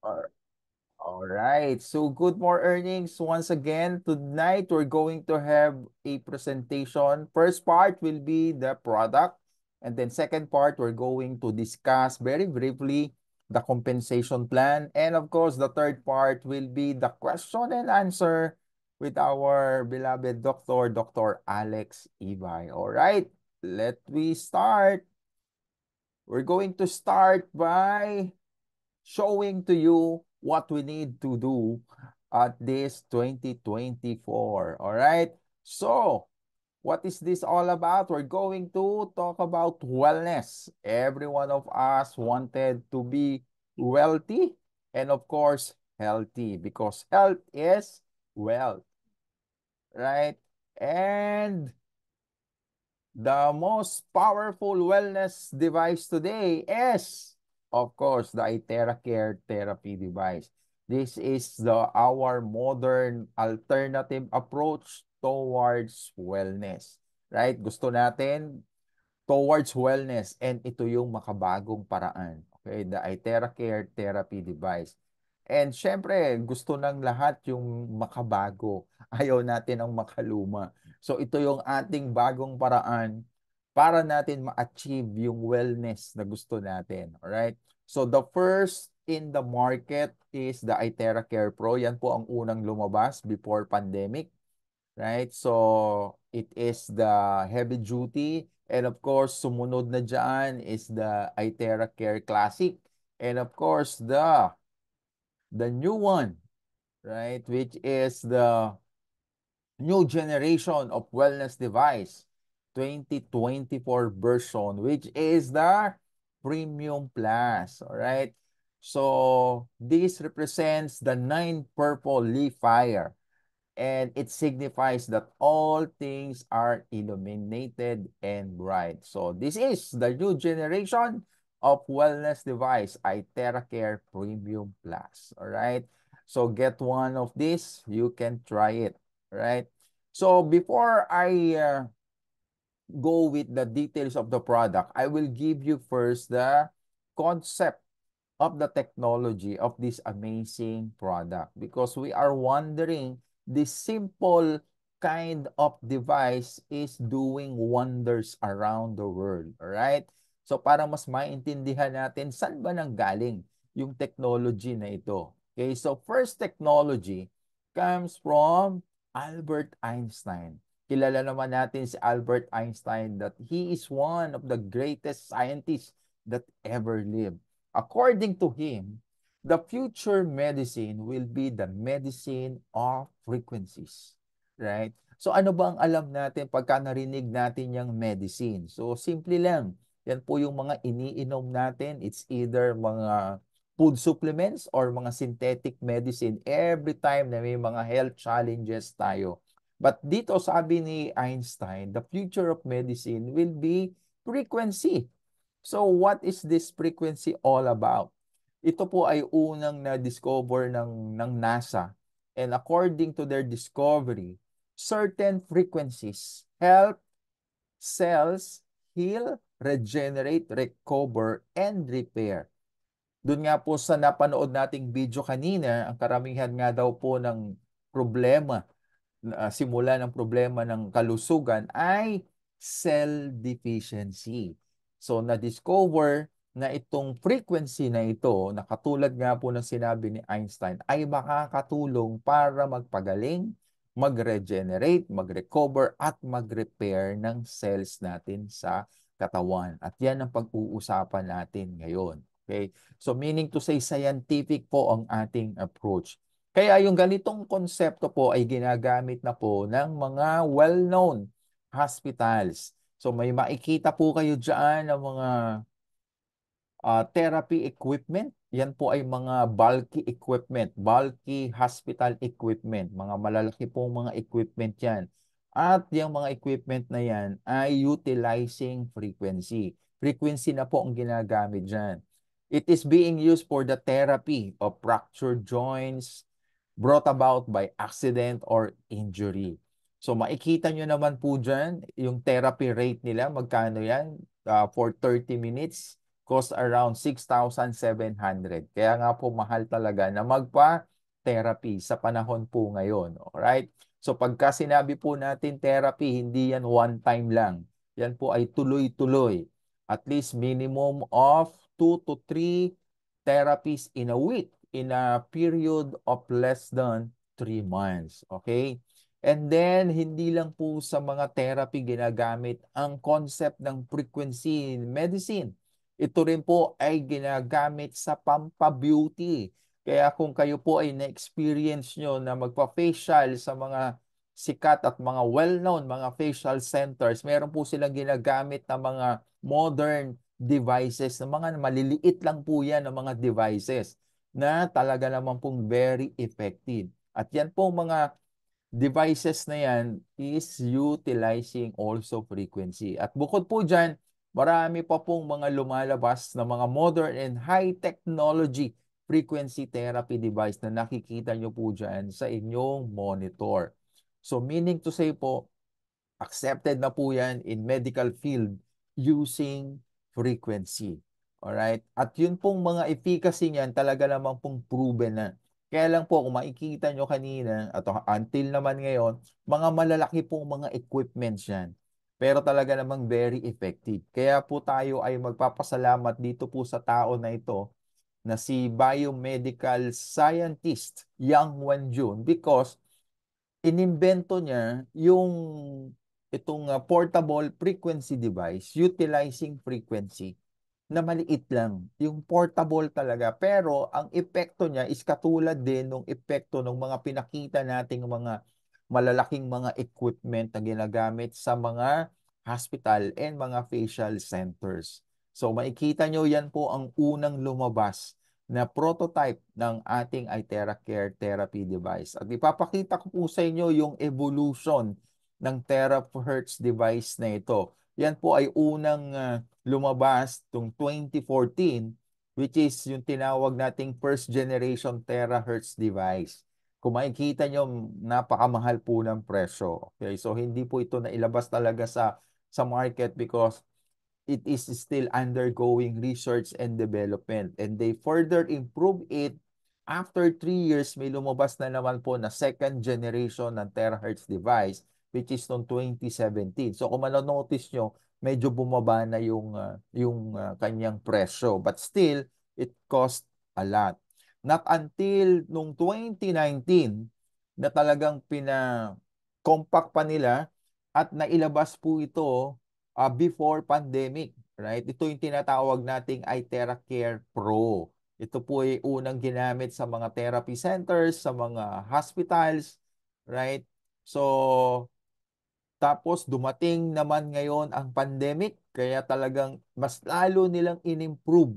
Al- All right. So good more earnings once again. Tonight we're going to have a presentation. First part will be the product, and then second part we're going to discuss very briefly the compensation plan, and of course the third part will be the question and answer with our beloved Dr. Alex Ibay. All right. Let we start. We're going to start by showing to you what we need to do at this 2024. All right. So, what is this all about? We're going to talk about wellness. Every one of us wanted to be wealthy and, of course, healthy because health is wealth, right? And the most powerful wellness device today is, of course, the Itera Care therapy device. This is our modern alternative approach towards wellness. Right? Gusto natin towards wellness and ito yung makabagong paraan. Okay, the Itera Care therapy device. And syempre, gusto ng lahat yung makabago. Ayaw natin ang makaluma. So ito yung ating bagong paraan para natin ma-achieve yung wellness na gusto natin. Alright? So the first in the market is the Itera Care Pro. Yan po ang unang lumabas before pandemic. Right? So, it is the heavy duty. And of course, sumunod na dyan is the Itera Care Classic. And of course, the new one, right? Which is the new generation of wellness device, 2024 version, which is the Premium Plus. All right? So, this represents the 9 purple leaf fire, and it signifies that all things are illuminated and bright. So this is the new generation of wellness device, Itera Care Premium Plus. All right. So get one of these. You can try it. All right. So before I go with the details of the product, I will give you first the concept of the technology of this amazing product because we are wondering this simple kind of device is doing wonders around the world. All right? So para mas maintindihan natin saan ba nanggaling yung technology na ito. Okay, so first technology comes from Albert Einstein. Kilala naman natin si Albert Einstein that he is one of the greatest scientists that ever lived. According to him, the future medicine will be the medicine of frequencies. Right? So ano ba ang alam natin pagka narinig natin yung medicine? So simple lang. Yan po yung mga iniinom natin. It's either mga food supplements or mga synthetic medicine every time na may mga health challenges tayo. But dito sabi ni Einstein, the future of medicine will be frequency. So what is this frequency all about? Ito po ay unang na-discover ng NASA. And according to their discovery, certain frequencies help cells heal, regenerate, recover, and repair. Doon nga po sa napanood nating video kanina, ang karamihan nga daw po ng problema, simula ng problema ng kalusugan ay cell deficiency. So, na-discover na itong frequency na ito, na katulad nga po ng sinabi ni Einstein, ay makakatulong para magpagaling, mag-regenerate, mag-recover, at mag-repair ng cells natin sa katawan. At yan ang pag-uusapan natin ngayon. Okay? So, meaning to say, scientific po ang ating approach. Kaya yung ganitong konsepto po ay ginagamit na po ng mga well-known hospitals. So may makikita po kayo dyan ng mga therapy equipment. Yan po ay mga bulky equipment, bulky hospital equipment. Mga malalaki pong mga equipment yan. At yung mga equipment na yan ay utilizing frequency. Frequency na po ang ginagamit dyan. It is being used for the therapy of fractured joints, brought about by accident or injury. So makikita nyo naman po dyan, yung therapy rate nila, magkano yan for 30 minutes. cost around 6,700. Kaya nga po mahal talaga na magpa-therapy sa panahon po ngayon. Alright? So pagka sinabi po natin therapy, hindi yan one time lang. Yan po ay tuloy-tuloy. At least minimum of 2 to 3 therapies in a week in a period of less than 3 months. Okay? And then, hindi lang po sa mga therapy ginagamit ang concept ng frequency medicine. Ito rin po ay ginagamit sa pampabeauty. Kaya kung kayo po ay na-experience nyo na magpa-facial sa mga sikat at mga well-known mga facial centers, meron po silang ginagamit na mga modern devices, na mga maliliit lang po yan ng mga devices na talaga naman pong very effective. At yan po mga devices na yan is utilizing also frequency. At bukod po dyan, marami pa pong mga lumalabas na mga modern and high technology frequency therapy device na nakikita nyo po dyan sa inyong monitor. So meaning to say po, accepted na po yan in medical field using frequency. Alright? At yun pong mga efficacy niyan talaga namang pong proven na. Kaya lang po, kung makikita nyo kanina, at until naman ngayon, mga malalaki pong mga equipments yan. Pero talaga namang very effective. Kaya po tayo ay magpapasalamat dito po sa tao na ito na si biomedical scientist Yang Wenjun because inimbento niya yung itong portable frequency device utilizing frequency na maliit lang. Yung portable talaga. Pero ang epekto niya is katulad din ng epekto ng mga pinakita nating mga malalaking mga equipment na ginagamit sa mga hospital and mga facial centers. So makikita nyo yan po ang unang lumabas na prototype ng ating iTera Care therapy device. At ipapakita ko po sa inyo yung evolution ng TeraHertz device na ito. Yan po ay unang lumabas tung 2014, which is yung tinawag nating first generation terahertz device. Kung makikita nyo, napakamahal po ng presyo. Okay, so hindi po ito nailabas talaga sa market because it is still undergoing research and development. And they further improve it. After 3 years, may lumabas na naman po na second generation ng terahertz device, which is noong 2017. So kung manonotice nyo, medyo bumaba na yung kanyang presyo. But still, it cost a lot. Not until noong 2019 na talagang pina-compact pa nila at nailabas po ito before pandemic, right? Ito yung tinatawag nating iTera Care Pro. Ito po ay unang ginamit sa mga therapy centers, sa mga hospitals, right? So, tapos dumating naman ngayon ang pandemic, kaya talagang mas lalo nilang inimprove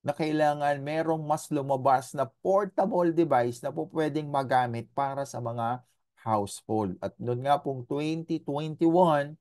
na kailangan merong mas lumabas na portable device na po pwedeng magamit para sa mga household. At noon nga pong 2021,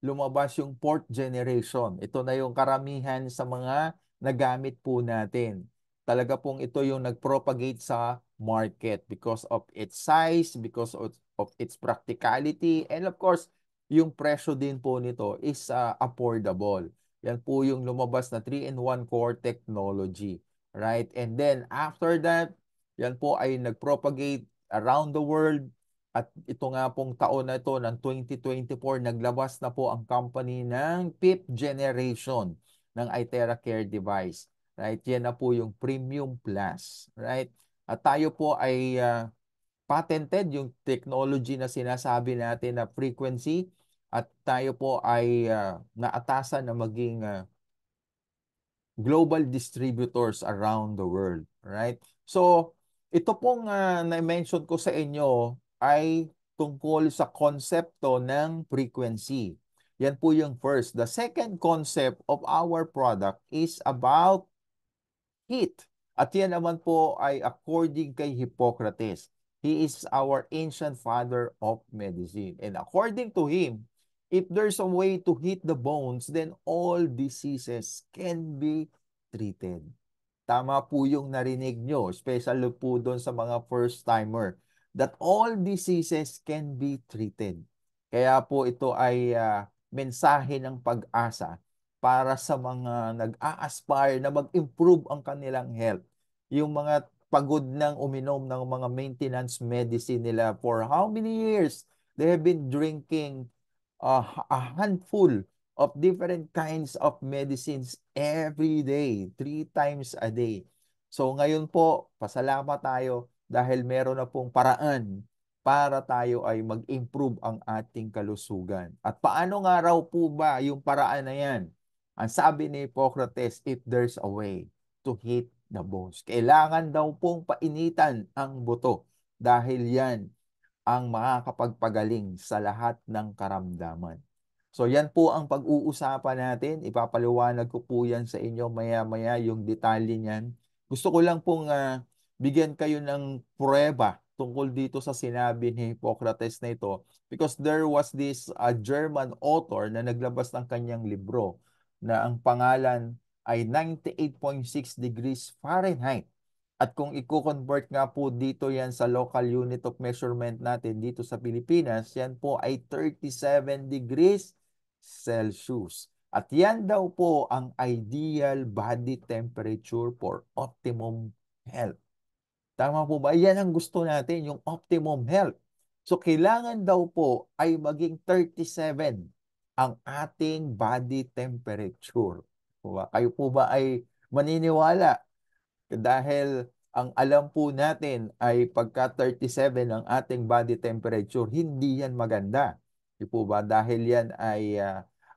lumabas yung fourth generation. Ito na yung karamihan sa mga nagamit po natin. Talaga pong ito yung nag-propagate sa market because of its size, because of its practicality, and of course, yung presyo din po nito is affordable. Yan po yung lumabas na 3-in-1 core technology. Right? And then, after that, yan po ay nag-propagate around the world. At ito nga pong taon na ito ng 2024, naglabas na po ang company ng fifth generation ng iTera Care device. Right? Yan na po yung Premium Plus. Right? At tayo po ay patented yung technology na sinasabi natin na frequency at tayo po ay naatasan na maging global distributors around the world, right? So, ito pong na-mention ko sa inyo ay tungkol sa konsepto ng frequency. Yan po yung first. The second concept of our product is about heat. At yan naman po ay according kay Hippocrates. He is our ancient father of medicine. And according to him, if there's a way to heat the bones, then all diseases can be treated. Tama po yung narinig nyo, especially po doon sa mga first-timer, that all diseases can be treated. Kaya po ito ay mensahe ng pag-asa para sa mga nag-a-aspire na mag-improve ang kanilang health. Yung mga pagod ng uminom ng mga maintenance medicine nila for how many years? They have been drinking a handful of different kinds of medicines every day, 3 times a day. So ngayon po, pasalamat tayo dahil meron na pong paraan para tayo ay mag-improve ang ating kalusugan. At paano nga raw po ba yung paraan na yan? Ang sabi ni Hippocrates, if there's a way to heat the bones. Kailangan daw pong painitan ang buto dahil yan ang makakapagpagaling sa lahat ng karamdaman. So yan po ang pag-uusapan natin. Ipapaliwanag ko po yan sa inyo maya-maya yung detalye niyan. Gusto ko lang pong bigyan kayo ng pruweba tungkol dito sa sinabi ni Hippocrates na ito because there was this German author na naglabas ng kanyang libro na ang pangalan ay 98.6 degrees Fahrenheit. At kung i-convert nga po dito yan sa local unit of measurement natin dito sa Pilipinas, yan po ay 37 degrees Celsius. At yan daw po ang ideal body temperature for optimum health. Tama po ba? Yan ang gusto natin, yung optimum health. So, kailangan daw po ay maging 37 ang ating body temperature. Kayo po ba ay maniniwala? Dahil ang alam po natin ay pagka 37 ang ating body temperature, hindi yan maganda. Di po ba? Dahil yan ay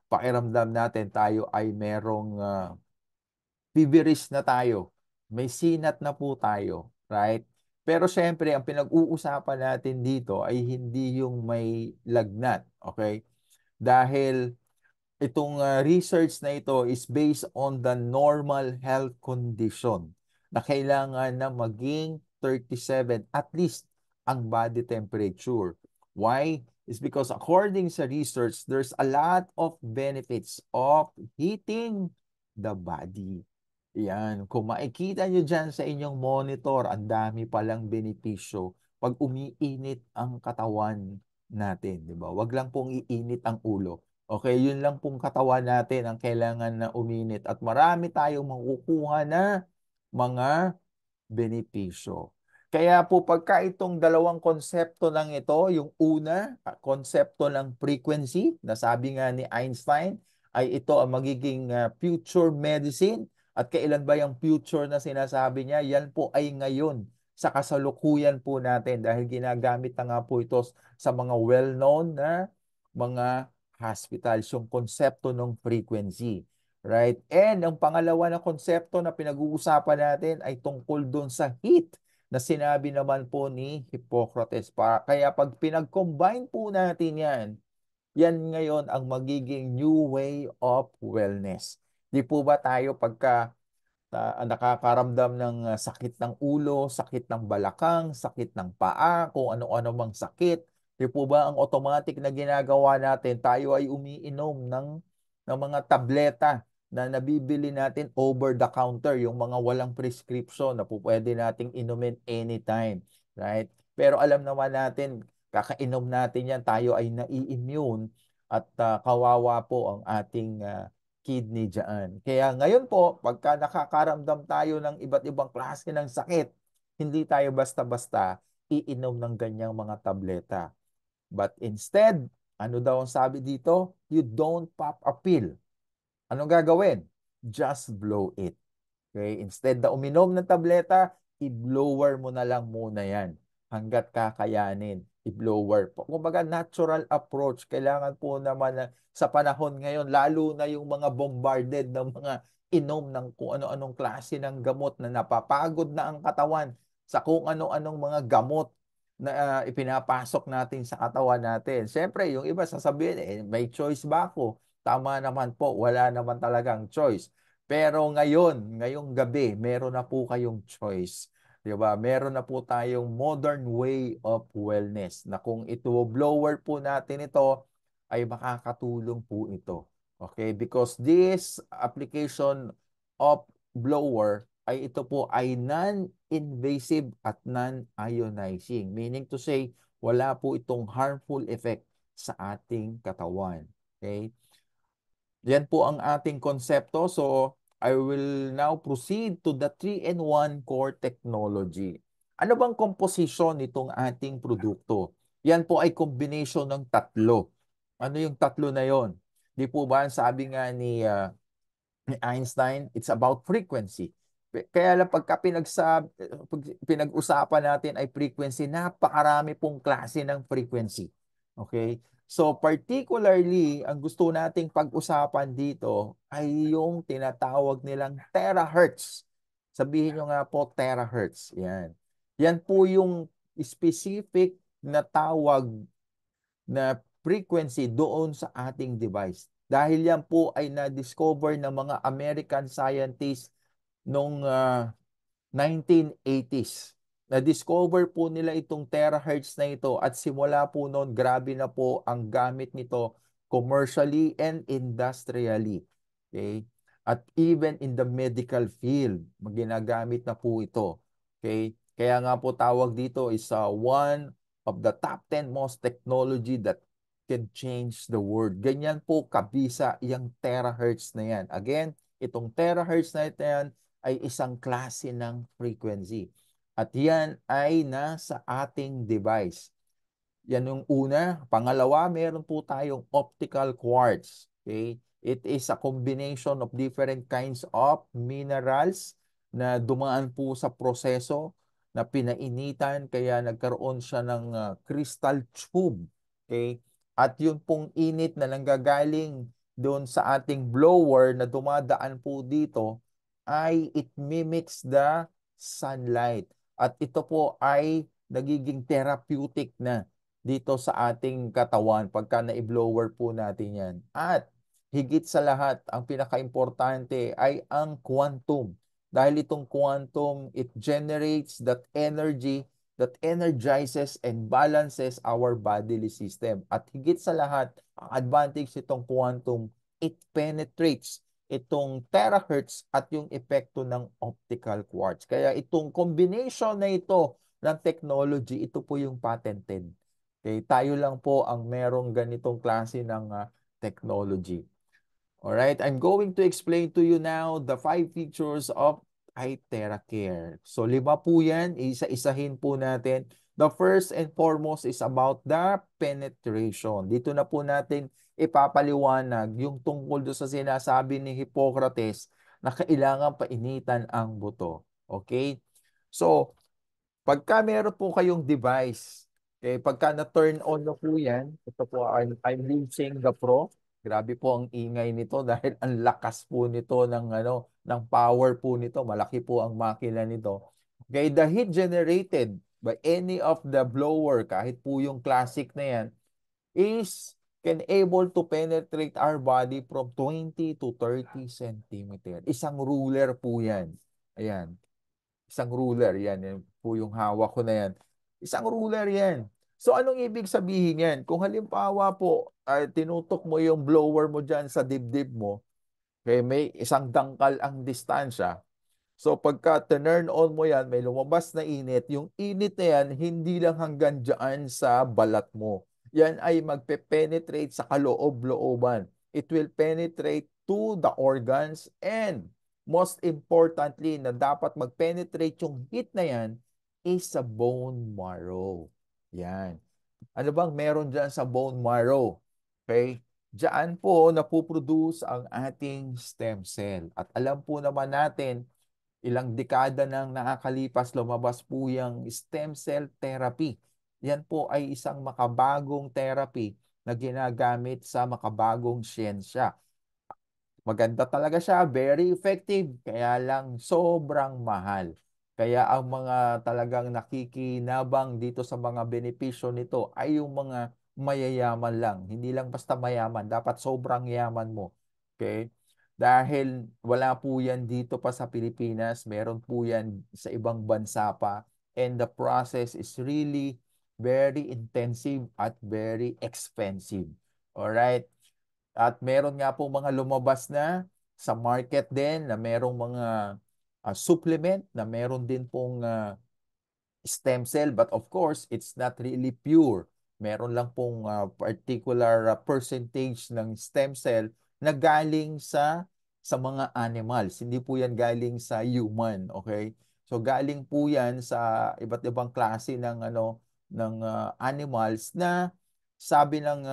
pakiramdam natin tayo ay merong feverish na tayo. May sinat na po tayo. Right? Pero syempre, ang pinag-uusapan natin dito ay hindi yung may lagnat. Okay? Dahil itong research na ito is based on the normal health condition na kailangan na maging 37 at least ang body temperature. Why? Is because according sa research, there's a lot of benefits of heating the body. Yan. Kung makikita nyo dyan sa inyong monitor, ang dami palang benepisyo pag umiinit ang katawan natin. Di ba? Wag lang pong iinit ang ulo. Okay, yun lang pong katawan natin ang kailangan na uminit at marami tayong makukuha na mga benepisyo. Kaya po pagka itong dalawang konsepto lang ito, yung una, konsepto ng frequency, na sabi nga ni Einstein, ay ito ang magiging future medicine. At kailan ba yung future na sinasabi niya? Yan po ay ngayon sa kasalukuyan po natin dahil ginagamit na nga po ito sa mga well-known na mga hospitals, yung konsepto ng frequency. Right? And ang pangalawa na konsepto na pinag-uusapan natin ay tungkol doon sa heat na sinabi naman po ni Hippocrates. Kaya pag pinag-combine po natin yan, yan ngayon ang magiging new way of wellness. Di po ba tayo pagka nakakaramdam ng sakit ng ulo, sakit ng balakang, sakit ng paa, kung ano-ano mang sakit. Di po ba ang automatic na ginagawa natin, tayo ay umiinom ng mga tableta na nabibili natin over the counter, yung mga walang prescription na po pwede nating inumin anytime. Right? Pero alam naman natin, kakainom natin yan, tayo ay nai-immune at kawawa po ang ating kidney dyan. Kaya ngayon po, pagka nakakaramdam tayo ng iba't ibang klase ng sakit, hindi tayo basta-basta iinom ng ganyang mga tableta. But instead, ano daw ang sabi dito? You don't pop a pill. Anong gagawin? Just blow it. Okay? Instead na uminom ng tableta, i-blower mo na lang muna yan hanggat kakayanin. I-blower po. Kumbaga, natural approach. Kailangan po naman na sa panahon ngayon, lalo na yung mga bombarded ng mga inom ng kung ano-anong klase ng gamot na napapagod na ang katawan sa kung ano-anong mga gamot na ipinapasok natin sa katawan natin. Siyempre, yung iba sasabihin, may choice ba ako? Tama naman po, wala naman talagang choice. Pero ngayong gabi, meron na po kayong choice. 'Di ba? Meron na po tayong modern way of wellness na kung ito blower po natin ito ay makakatulong po ito. Okay? Because this application of blower ay ito po ay non-invasive at non-ionizing. Meaning to say, wala po itong harmful effect sa ating katawan. Okay? Yan po ang ating konsepto. So, I will now proceed to the 3-in-1 core technology. Ano bang komposisyon nitong ating produkto? Yan po ay combination ng tatlo. Ano yung tatlo na yon? Di po ba sabi nga ni Einstein, it's about frequency. Kaya lang pag pinag-usapan natin ay frequency, napakarami pong klase ng frequency. Okay? So particularly, ang gusto nating pag-usapan dito ay yung tinatawag nilang terahertz. Sabihin nyo nga po terahertz. Yan. Yan po yung specific na tawag na frequency doon sa ating device. Dahil yan po ay na-discover ng mga American scientists noong 1980s. Na-discover po nila itong terahertz na ito at simula po noon, grabe na po ang gamit nito commercially and industrially. Okay? At even in the medical field, ginagamit na po ito. Okay? Kaya nga po tawag dito is one of the top 10 most technology that can change the world. Ganyan po kabisa yung terahertz na yan. Again, itong terahertz na yan ay isang klase ng frequency. At yan ay nasa ating device. Yan yung una. Pangalawa, meron po tayong optical quartz. Okay? It is a combination of different kinds of minerals na dumaan po sa proseso na pinainitan kaya nagkaroon siya ng crystal tube. Okay? At yun pong init na nanggagaling doon sa ating blower na dumadaan po dito ay it mimics the sunlight. At ito po ay nagiging therapeutic na dito sa ating katawan pagka na-blower po natin yan. At higit sa lahat, ang pinaka-importante ay ang quantum. Dahil itong quantum, it generates that energy that energizes and balances our bodily system. At higit sa lahat, ang advantage nitong quantum, it penetrates itong terahertz at yung epekto ng optical quartz. Kaya itong combination na ito ng technology, ito po yung patented. Okay, tayo lang po ang merong ganitong klase ng technology. All right, I'm going to explain to you now the 5 features of iTeracare. So 5 po yan, isa-isahin po natin. The first and foremost is about the penetration. Dito na po natin ipapaliwanag yung tungkol do sa sinasabi ni Hippocrates na kailangan painitan ang buto. Okay? So, pagka meron po kayong device, okay, pagka na-turn on na po yan, ito po, I'm using the Pro. Grabe po ang ingay nito dahil ang lakas po nito ng, ng power po nito. Malaki po ang makina nito. Okay, the heat generated by any of the blower, kahit po yung classic na yan, is can able to penetrate our body from 20 to 30 centimeter. Isang ruler po yan. Ayan. Isang ruler, yan po yung hawak ko na yan. Isang ruler yan. So anong ibig sabihin yan? Kung halimbawa po, tinutok mo yung blower mo dyan sa dibdib mo, okay, may isang dangkal ang distansya. So pagka turn on mo yan, may lumabas na init. Yung init na yan, hindi lang hanggang dyan sa balat mo. Yan ay magpe-penetrate sa kaloob-looban. It will penetrate to the organs and most importantly na dapat mag-penetrate yung heat na yan is sa bone marrow. Yan. Ano bang meron dyan sa bone marrow? Okay? Diyan po napuproduce ang ating stem cell. At alam po naman natin, ilang dekada nang nakakalipas, lumabas po yung stem cell therapy. Yan po ay isang makabagong therapy na ginagamit sa makabagong siyensya. Maganda talaga siya, very effective, kaya lang sobrang mahal. Kaya ang mga talagang nakikinabang dito sa mga benepisyo nito ay yung mga mayayaman lang. Hindi lang basta mayaman, dapat sobrang yaman mo. Okay? Dahil wala po yan dito pa sa Pilipinas, meron po yan sa ibang bansa pa. And the process is really very intensive at very expensive. Alright? At meron nga po mga lumabas na sa market din na merong mga supplement na meron din pong stem cell, but of course, it's not really pure. Meron lang pong particular percentage ng stem cell na galing sa mga animals. Hindi po yan galing sa human, okay? So galing po yan sa iba't ibang klase ng animals na sabi ng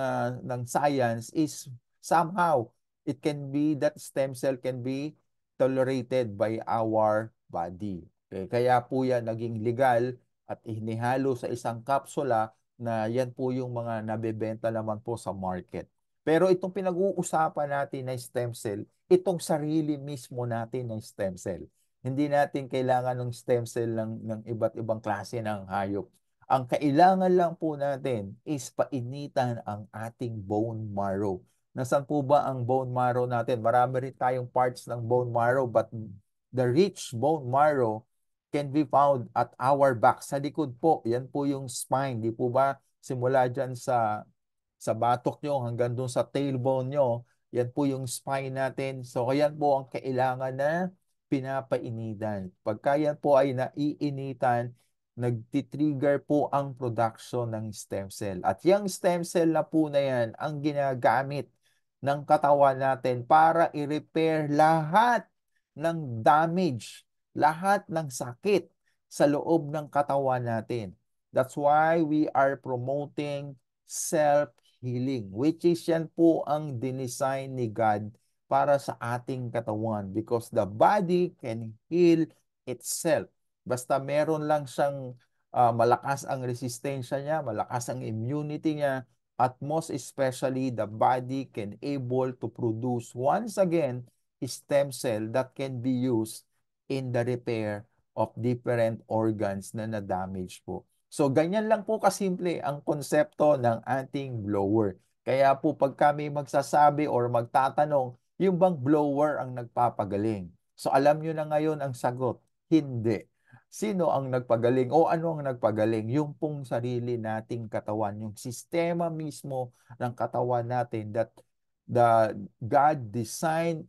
science is somehow it can be that stem cell can be tolerated by our body. Okay? Kaya po yan naging legal at inihalo sa isang kapsula na yan po yung mga nabebenta naman po sa market. Pero itong pinag-uusapan natin na stem cell, itong sarili mismo natin ng stem cell. Hindi natin kailangan ng stem cell ng iba't ibang klase ng hayop. Ang kailangan lang po natin is painitan ang ating bone marrow. Nasaan po ba ang bone marrow natin? Marami rin tayong parts ng bone marrow, but the rich bone marrow can be found at our back. Sa likod po, yan po yung spine. Di po ba? Simula dyan sa batok nyo hanggang doon sa tailbone nyo, yan po yung spine natin. So, yan po ang kailangan na pinapainitan. Pagka yan po ay naiinitan, nagtitrigger po ang production ng stem cell. At yung stem cell na po na yan, ang ginagamit ng katawan natin para i-repair lahat ng damage, lahat ng sakit sa loob ng katawan natin. That's why we are promoting self-healing, which is yan po ang dinesign ni God para sa ating katawan because the body can heal itself. Basta meron lang siyang malakas ang resistensya niya, malakas ang immunity niya, at most especially the body can able to produce once again stem cell that can be used in the repair of different organs na na-damage po. So, ganyan lang po kasimple ang konsepto ng ating blower. Kaya po pag kami magsasabi or magtatanong, yung bang blower ang nagpapagaling? So, alam nyo na ngayon ang sagot, hindi. Sino ang nagpagaling o ano ang nagpagaling? Yung pong sarili nating katawan, yung sistema mismo ng katawan natin that the God designed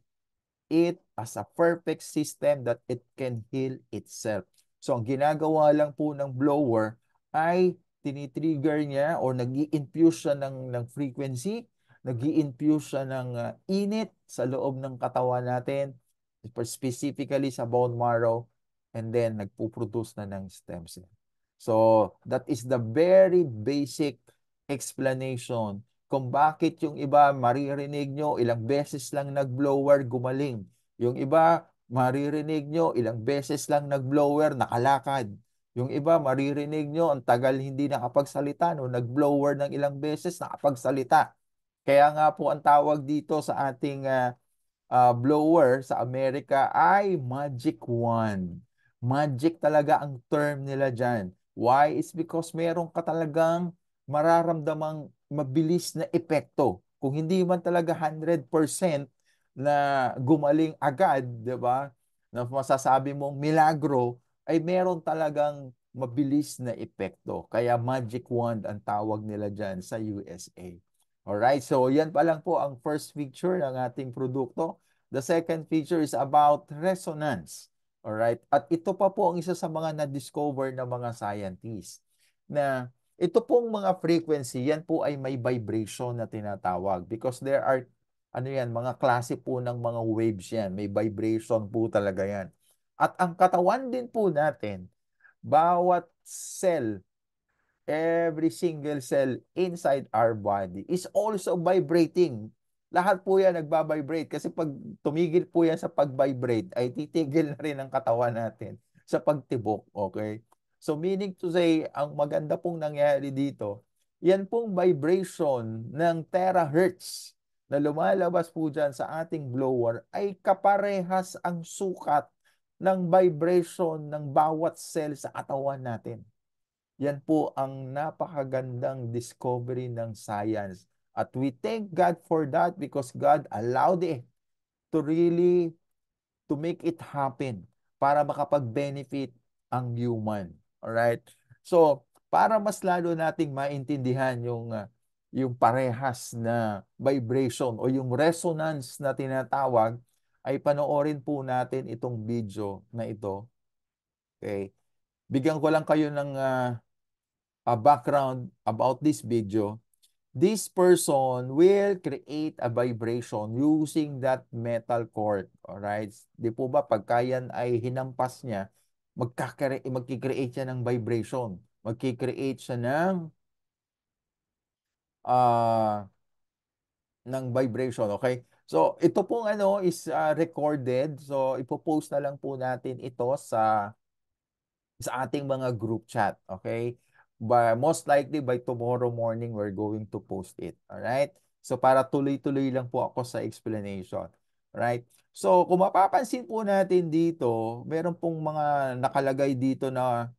it as a perfect system that it can heal itself. So, ang ginagawa lang po ng blower ay tinitrigger niya or nag infuse siya ng frequency, nag infuse siya ng init sa loob ng katawan natin, specifically sa bone marrow, and then nagpo-produce na ng stem cell. So, that is the very basic explanation kung bakit yung iba maririnig nyo ilang beses lang nag-blower gumaling. Yung iba maririnig nyo ilang beses lang nag-blower nakalakad. Yung iba maririnig nyo ang tagal hindi nakapagsalita no nag-blower ng ilang beses nakapagsalita. Kaya nga po ang tawag dito sa ating blower sa Amerika ay magic wand. Magic talaga ang term nila dyan. Why? It's because meron ka talagang mararamdamang mabilis na epekto. Kung hindi man talaga 100% na gumaling agad, di ba? Na masasabi mong milagro, ay meron talagang mabilis na epekto. Kaya magic wand ang tawag nila dyan sa USA. Alright, so yan pa lang po ang first feature ng ating produkto. The second feature is about resonance. Alright, at ito pa po ang isa sa mga na-discover ng mga scientists na ito pong mga frequency, yan po ay may vibration na tinatawag because there are mga klase po ng mga waves yan. May vibration po talaga yan. At ang katawan din po natin, bawat cell, every single cell inside our body is also vibrating. Lahat po yan nagbabibrate kasi pag tumigil po yan sa pag-vibrate ay titigil na rin ang katawan natin sa pagtibok. Okay? So meaning to say, ang maganda pong nangyari dito, yan pong vibration ng terahertz na lumalabas po dyan sa ating blower ay kaparehas ang sukat ng vibration ng bawat cell sa katawan natin. Yan po ang napakagandang discovery ng science. At we thank God for that because God allowed it to really to make it happen para makapag-benefit ang human. Alright? So, para mas lalo nating maintindihan yung parehas na vibration o yung resonance na tinatawag, ay panoorin po natin itong video na ito. Okay? Bigyan ko lang kayo ng background about this video. this person will create a vibration using that metal cord. Alright? Di po ba, pagka yan ay hinampas niya, magkikreate siya ng vibration. Magkikreate siya ah, ng vibration, okay? So, ito pong ano is recorded. So, ipopost na lang po natin ito sa ating mga group chat, okay? But most likely by tomorrow morning, we're going to post it, alright? So, para tuloy-tuloy lang po ako sa explanation, right? So, kung mapapansin po natin dito, meron pong mga nakalagay dito na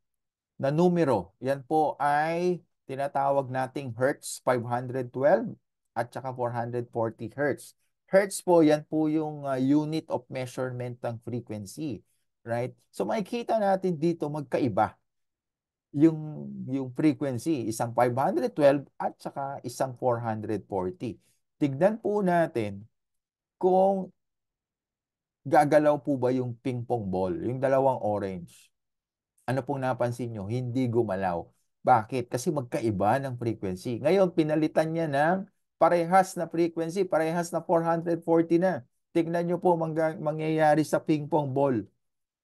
numero. Yan po ay tinatawag nating Hertz 512 at saka 440 Hertz. Hertz po, yan po yung unit of measurement ng frequency. Right? So makikita natin dito magkaiba yung frequency, isang 512 at saka isang 440. Tignan po natin kung gagalaw po ba yung ping pong ball, yung dalawang orange. Ano pong napansin nyo? Hindi gumalaw. Bakit? Kasi magkaiba ng frequency. Ngayon, pinalitan niya ng parehas na frequency, parehas na 440 na. Tignan nyo po mangyayari sa ping pong ball.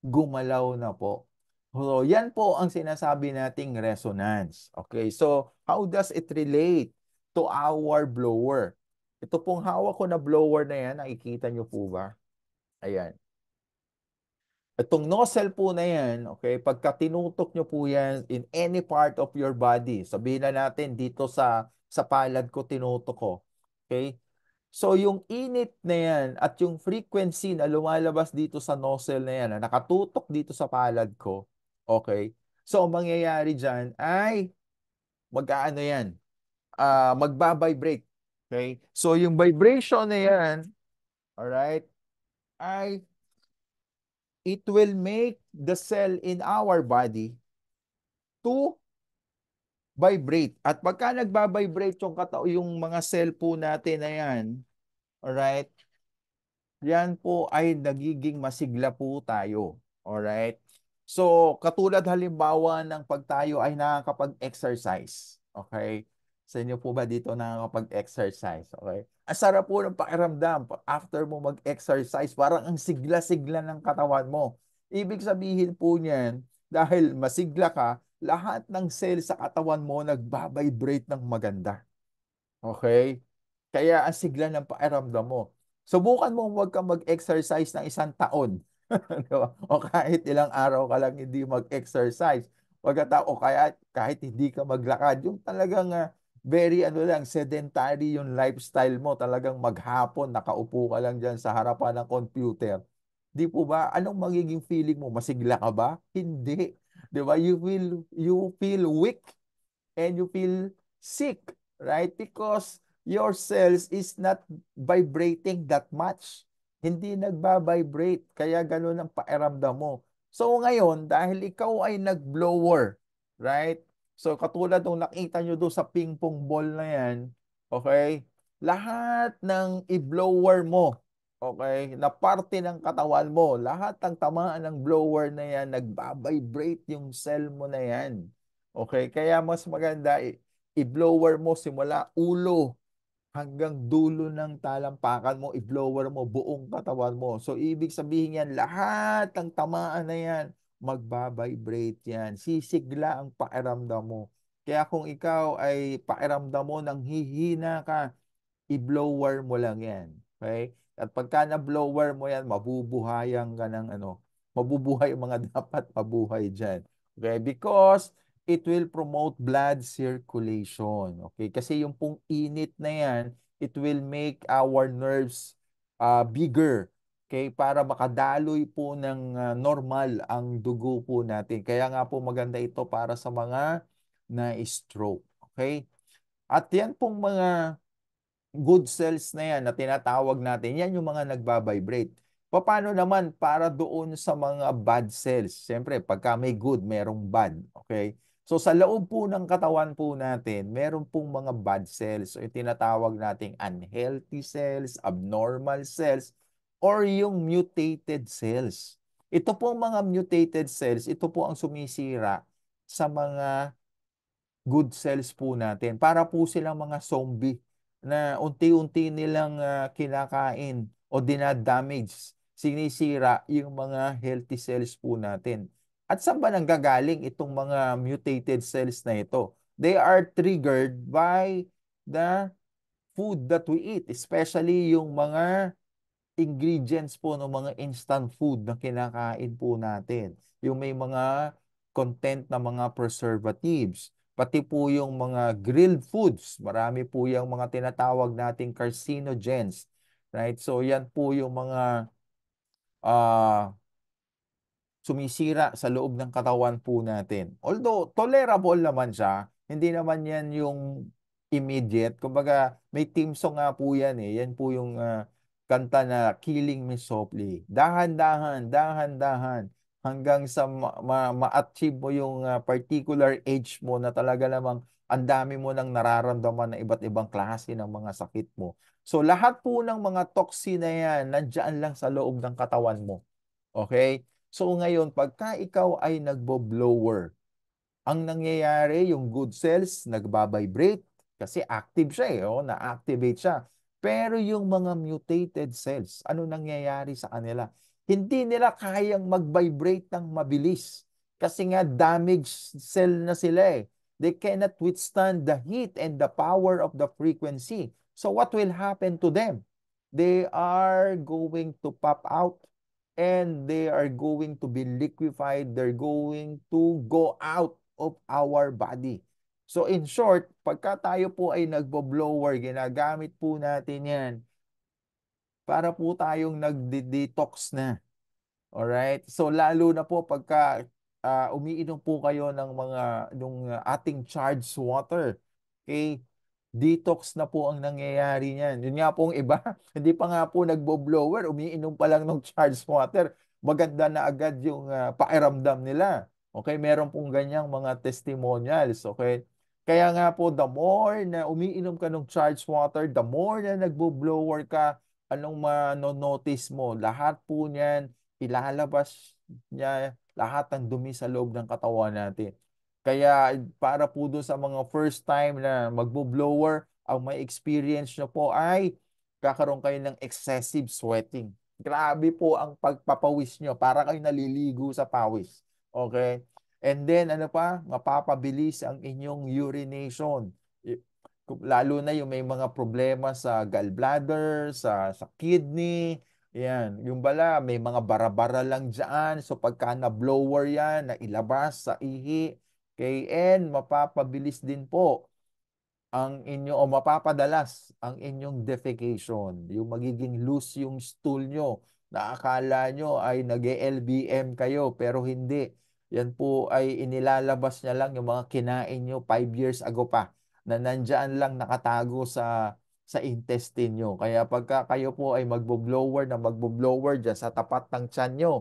Gumalaw na po. So, yan po ang sinasabi nating resonance. Okay, so how does it relate to our blower? Ito pong hawak ko na blower na yan, nakikita nyo po ba? Ayan. Itong nozzle po na yan, okay, pagka tinutok nyo po yan in any part of your body, sabihin na natin dito sa palad ko tinutok ko, okay? So yung init na yan at yung frequency na lumalabas dito sa nozzle na yan, na nakatutok dito sa palad ko, okay? So ang mangyayari dyan ay mag-aano yan, magbabibrate, okay? So yung vibration na yan, alright, ay it will make the cell in our body to vibrate. At pagka nagba-vibrate yung mga cell po natin na yan, alright, yan po ay nagiging masigla po tayo. Alright? So, katulad halimbawa ng pag tayo ay nakakapag-exercise. Okay? Sa inyo po ba dito nakakapag-exercise? Okay? Ang sarap po ng pakiramdam. After mo mag-exercise, parang ang sigla-sigla ng katawan mo. Ibig sabihin po niyan, dahil masigla ka, lahat ng cell sa katawan mo nagbabibrate ng maganda. Okay? Kaya ang sigla ng pakiramdam mo. Subukan mo huwag kang mag-exercise ng isang taon. Di ba? O kahit ilang araw ka lang hindi mag-exercise. O kaya kahit hindi ka maglakad. Yung talagang very ano lang, sedentary yung lifestyle mo. Talagang maghapon, nakaupo ka lang dyan sa harapan ng computer. Di po ba? Anong magiging feeling mo? Masigla ka ba? Hindi. Di ba? You feel weak and you feel sick, right? Because your cells is not vibrating that much. Hindi nagba-vibrate, kaya ganun ang pakiramdam mo. So ngayon, dahil ikaw ay nag-blower, right? So katulad nung nakita nyo doon sa ping pong ball na yan, okay? Lahat ng i-blower mo, okay, na parte ng katawan mo, lahat ng tamaan ng blower na yan, nagba-vibrate yung cell mo na yan. Okay, kaya mas maganda i-blower mo simula ulo hanggang dulo ng talampakan mo, i-blower mo buong katawan mo. So ibig sabihin yan, lahat ng tamaan na yan, magbabibrate yan. Sisigla ang pakiramdam mo. Kaya kung ikaw ay pakiramdam mo nang hihina ka, i-blower mo lang yan. Okay? At pagka na-blower mo yan, mabubuhayan ka ng ano, mabubuhay ang mga dapat mabuhay dyan. Okay? Because it will promote blood circulation. Okay? Kasi yung pong init na yan, it will make our nerves bigger. Okay? Para makadaloy po ng normal ang dugo po natin. Kaya nga po maganda ito para sa mga na-stroke. Okay? At yan pong mga good cells na yan na tinatawag natin, yan yung mga nagbabibrate. Paano naman para doon sa mga bad cells? Siyempre, pagka may good, merong bad. Okay? So sa loob po ng katawan po natin, meron pong mga bad cells. So yung tinatawag nating unhealthy cells, abnormal cells, or yung mutated cells. Ito pong mga mutated cells, ito po ang sumisira sa mga good cells po natin. Para po silang mga zombie na unti-unti nilang kinakain o dinadamage, sinisira yung mga healthy cells po natin. At saan ba nanggagaling itong mga mutated cells na ito? They are triggered by the food that we eat, especially yung mga ingredients po ng mga instant food na kinakain po natin. Yung may mga content na mga preservatives, pati po yung mga grilled foods, marami po yung mga tinatawag nating carcinogens, right? So yan po yung mga ah sumisira sa loob ng katawan po natin. Although tolerable naman siya, hindi naman yan yung immediate. Kumbaga, may team song nga po yan eh. Yan po yung kanta na Killing Me Softly. Dahan-dahan, dahan-dahan hanggang sa ma-achieve mo yung particular age mo na talaga namang ang dami mo nang nararamdaman na iba't ibang klase ng mga sakit mo. So lahat po ng mga toxin na yan, nandiyan lang sa loob ng katawan mo. Okay? So ngayon, pagka ikaw ay nagbo-blower, ang nangyayari, yung good cells, nagbabibrate kasi active siya eh, oh, na-activate siya. Pero yung mga mutated cells, ano nangyayari sa kanila? Hindi nila kayang mag-vibrate ng mabilis kasi nga damaged cell na sila eh. They cannot withstand the heat and the power of the frequency. So what will happen to them? They are going to pop out and they are going to be liquefied. They're going to go out of our body. So in short, pagka tayo po ay nagbo-blower, ginagamit po natin yan para po tayong nagde-detox na. Alright? So lalo na po pagka umiinom po kayo ng mga ating charged water. Okay? Detox na po ang nangyayari niyan. Yun nga pong iba, hindi pa nga po nagbo-blower, umiinom pa lang ng charged water. Maganda na agad yung pakiramdam nila. Okay? Meron pong ganyang mga testimonials. Okay? Kaya nga po, the more na umiinom ka ng charged water, the more na nagbo-blower ka, anong manonotice mo? Lahat po niyan, ilalabas niya lahat ng dumi sa loob ng katawan natin. Kaya para po doon sa mga first time na magbo-blower, ang may experience nyo po ay kakaroon kayo ng excessive sweating. Grabe po ang pagpapawis nyo. Para kayo naliligo sa pawis. Okay? And then ano pa, mapapabilis ang inyong urination. Lalo na yung may mga problema sa gallbladder, sa kidney, yan. Yung bala, may mga bara-bara lang dyan. So pagka na-blower yan, na ilabas sa ihi, KN, mapapabilis din po ang inyo o mapapadalas ang inyong defecation. Yung magiging loose yung stool nyo. Na akala nyo ay nag-LBM kayo pero hindi. Yan po ay inilalabas niya lang yung mga kinain nyo 5 years ago pa na nandyan lang nakatago sa intestine nyo. Kaya pagka kayo po ay magbo-blower dyan sa tapat ng tiyan nyo,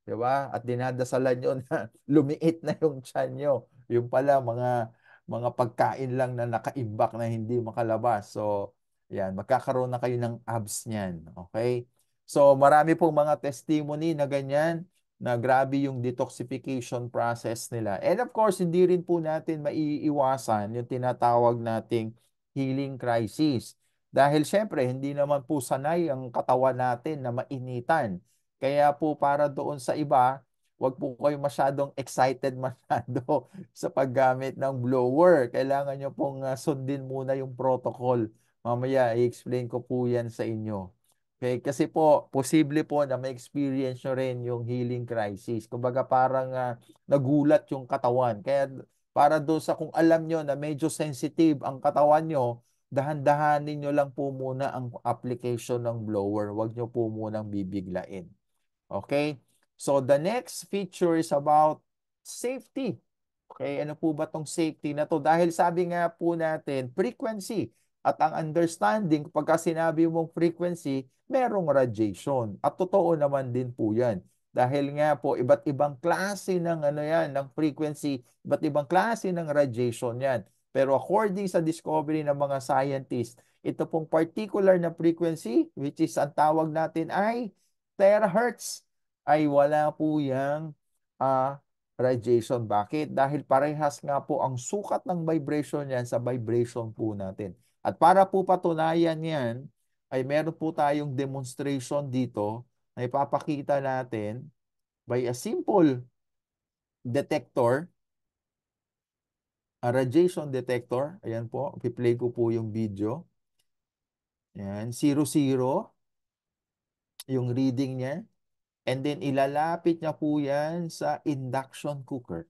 di ba? At dinadasalan nyo na lumiit na yung tiyan nyo. Yung pala mga pagkain lang na nakaimbak na hindi makalabas. So, yan, magkakaroon na kayo ng abs niyan. Okay? So, marami pong mga testimony na ganyan na grabe yung detoxification process nila. And of course, hindi rin po natin maiiwasan yung tinatawag nating healing crisis. Dahil syempre, hindi naman po sanay ang katawan natin na mainitan. Kaya po para doon sa iba, wag po kayo masyadong excited masyado sa paggamit ng blower. Kailangan nyo pong sundin muna yung protocol. Mamaya, i-explain ko po yan sa inyo. Okay? Kasi po, posible po na may experience nyo rin yung healing crisis. Kumbaga parang nagulat yung katawan. Kaya para doon sa kung alam nyo na medyo sensitive ang katawan nyo, dahan-dahanin nyo lang po muna ang application ng blower. Huwag nyo po munang bibiglain. Okay? So the next feature is about safety. Okay, ano po ba tong safety na to? Dahil sabi nga po natin, frequency. At ang understanding, pagka sinabi mong frequency, merong radiation. At totoo naman din po yan. Dahil nga po, iba't ibang klase ng ano yan, ng frequency, iba't ibang klase ng radiation yan. Pero according sa discovery ng mga scientists, ito pong particular na frequency, which is ang tawag natin ay terahertz, ay wala po yang radiation. Bakit? Dahil parehas nga po ang sukat ng vibration yan sa vibration po natin. At para po patunayan yan, ay meron po tayong demonstration dito na ipapakita natin by a simple detector, a radiation detector. Ayan po, i-play ko po yung video. Ayan, 00 yung reading niya. And then ilalapit niya po yan sa induction cooker.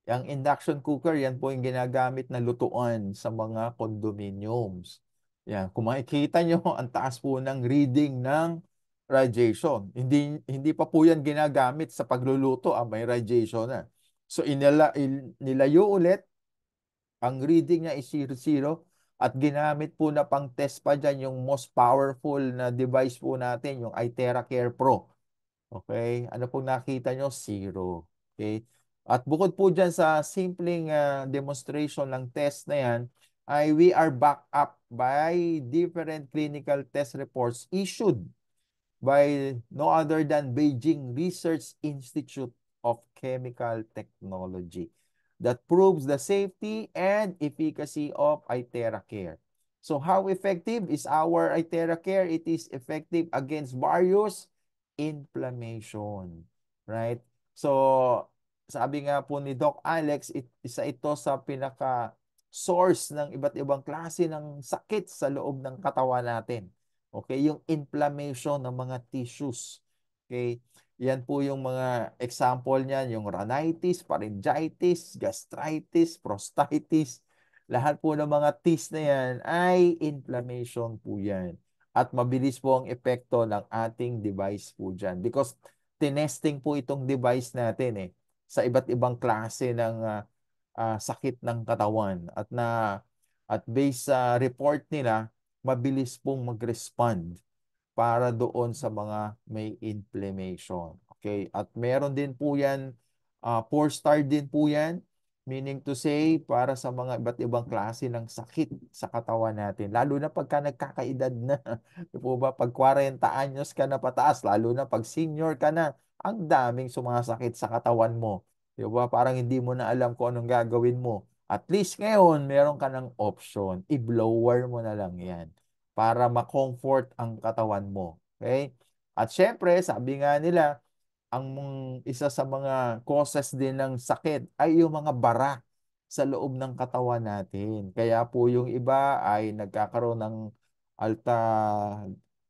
Yung induction cooker, yan po yung ginagamit na lutuan sa mga condominiums. Yan, kung makikita nyo, ang taas po ng reading ng radiation. Hindi pa po yan ginagamit sa pagluluto, may radiation na. So, nilayo ulit, ang reading niya is 00 at ginamit po na pang test pa dyan yung most powerful na device po natin, yung iTera Care Pro. Okay? Ano pong nakita nyo? 0. Okay? At bukod po dyan sa simpleng demonstration ng test na yan, ay we are backed up by different clinical test reports issued by no other than Beijing Research Institute of Chemical Technology that proves the safety and efficacy of iTera Care. So how effective is our iTera Care? It is effective against various inflammation, right? So sabi nga po ni Doc Alex, isa ito sa pinaka source ng iba't ibang klase ng sakit sa loob ng katawan natin. Okay, yung inflammation ng mga tissues. Okay, yan po yung mga example niyan, yung rhinitis, pharyngitis, gastritis, prostatitis. Lahat po ng mga tis na yan ay inflammation po yan. At mabilis po ang epekto ng ating device po dyan. Because tinesting po itong device natin sa iba't ibang klase ng sakit ng katawan. At based sa report nila, mabilis pong mag-respond para doon sa mga may inflammation. Okay? At meron din po yan, 4-star din po yan, meaning to say, para sa mga iba't ibang klase ng sakit sa katawan natin. Lalo na pagka nagkakaedad na. Di po ba? Pag 40 anyos ka na pataas, lalo na pag senior ka na, ang daming sumasakit sa katawan mo. Di ba? Parang hindi mo na alam kung anong gagawin mo. At least ngayon, meron ka ng option. I-blower mo na lang yan para ma-comfort ang katawan mo. Okay? At syempre, sabi nga nila, ang isa sa mga causes din ng sakit ay yung mga bara sa loob ng katawan natin. Kaya po yung iba ay nagkakaroon ng alta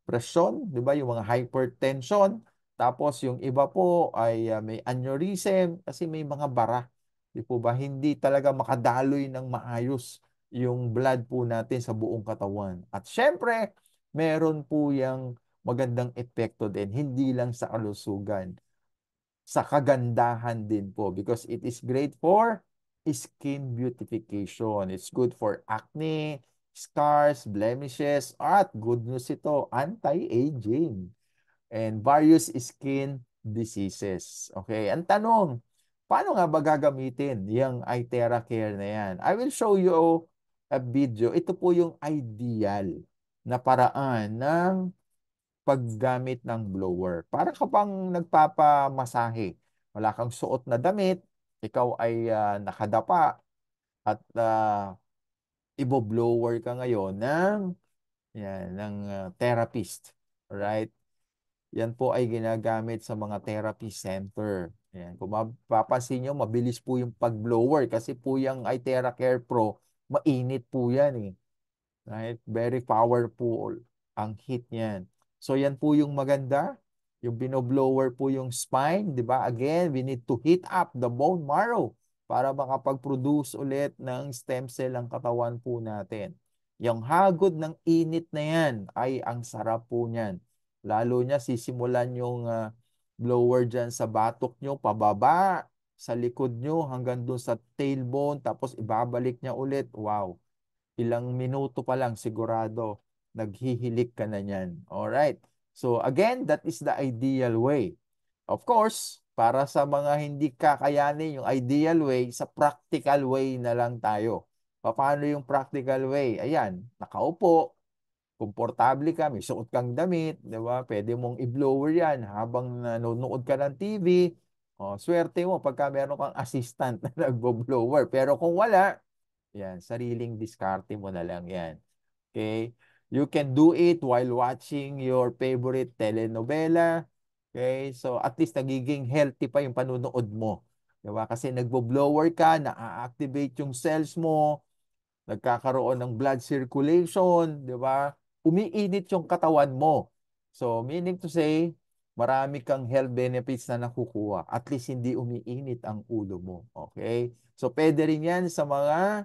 presyon, di ba? Yung mga hypertension. Tapos yung iba po ay may aneurysm kasi may mga bara. Di po ba? Hindi talaga makadaloy ng maayos yung blood po natin sa buong katawan. At syempre, meron po yung magandang epekto din, hindi lang sa kalusugan, sa kagandahan din po because it is great for skin beautification. It's good for acne, scars, blemishes, at good news ito, anti-aging and various skin diseases. Okay, ang tanong, paano nga ba gagamitin yung iTera Care na yan? I will show you a video. Ito po yung ideal na paraan ng paggamit ng blower. Para ka pang nagpapamasahe. Wala kang suot na damit, ikaw ay nakadapa at ibo-blower ka ngayon ng therapist. Right? Yan po ay ginagamit sa mga therapy center. Yan. Kung mapapansin nyo, mabilis po yung pag-blower kasi po yung iTera Care Pro, mainit po yan eh. Right? Very powerful ang heat niyan. So yan po yung maganda. Yung binoblower po yung spine, di ba? Again, we need to heat up the bone marrow para makapag-produce ulit ng stem cell ang katawan po natin. Yung hagod ng init na yan ay ang sarap po niyan. Lalo niya sisimulan yung blower dyan sa batok nyo, pababa, sa likod nyo hanggang doon sa tailbone, tapos ibabalik niya ulit. Wow! Ilang minuto pa lang sigurado naghihilik ka na niyan. Alright. So again, that is the ideal way. Of course, para sa mga hindi kakayanin yung ideal way, sa practical way na lang tayo. Paano yung practical way? Ayan, nakaupo, komportable ka, may suot kang damit, di ba? Pwede mong i-blower yan habang nanonood ka ng TV Oh, swerte mo pagka meron kang assistant na nagbo-blower. Pero kung wala, yan, sariling diskarte mo na lang yan. Okay? You can do it while watching your favorite telenovela. Okay? So at least nagiging healthy pa yung panunood mo. Diba? Kasi nagbo-blower ka, na-activate yung cells mo, nagkakaroon ng blood circulation, di ba? Umiinit yung katawan mo. So, meaning to say, marami kang health benefits na nakukuha. At least hindi umiinit ang ulo mo. Okay? So, pwede rin yan sa mga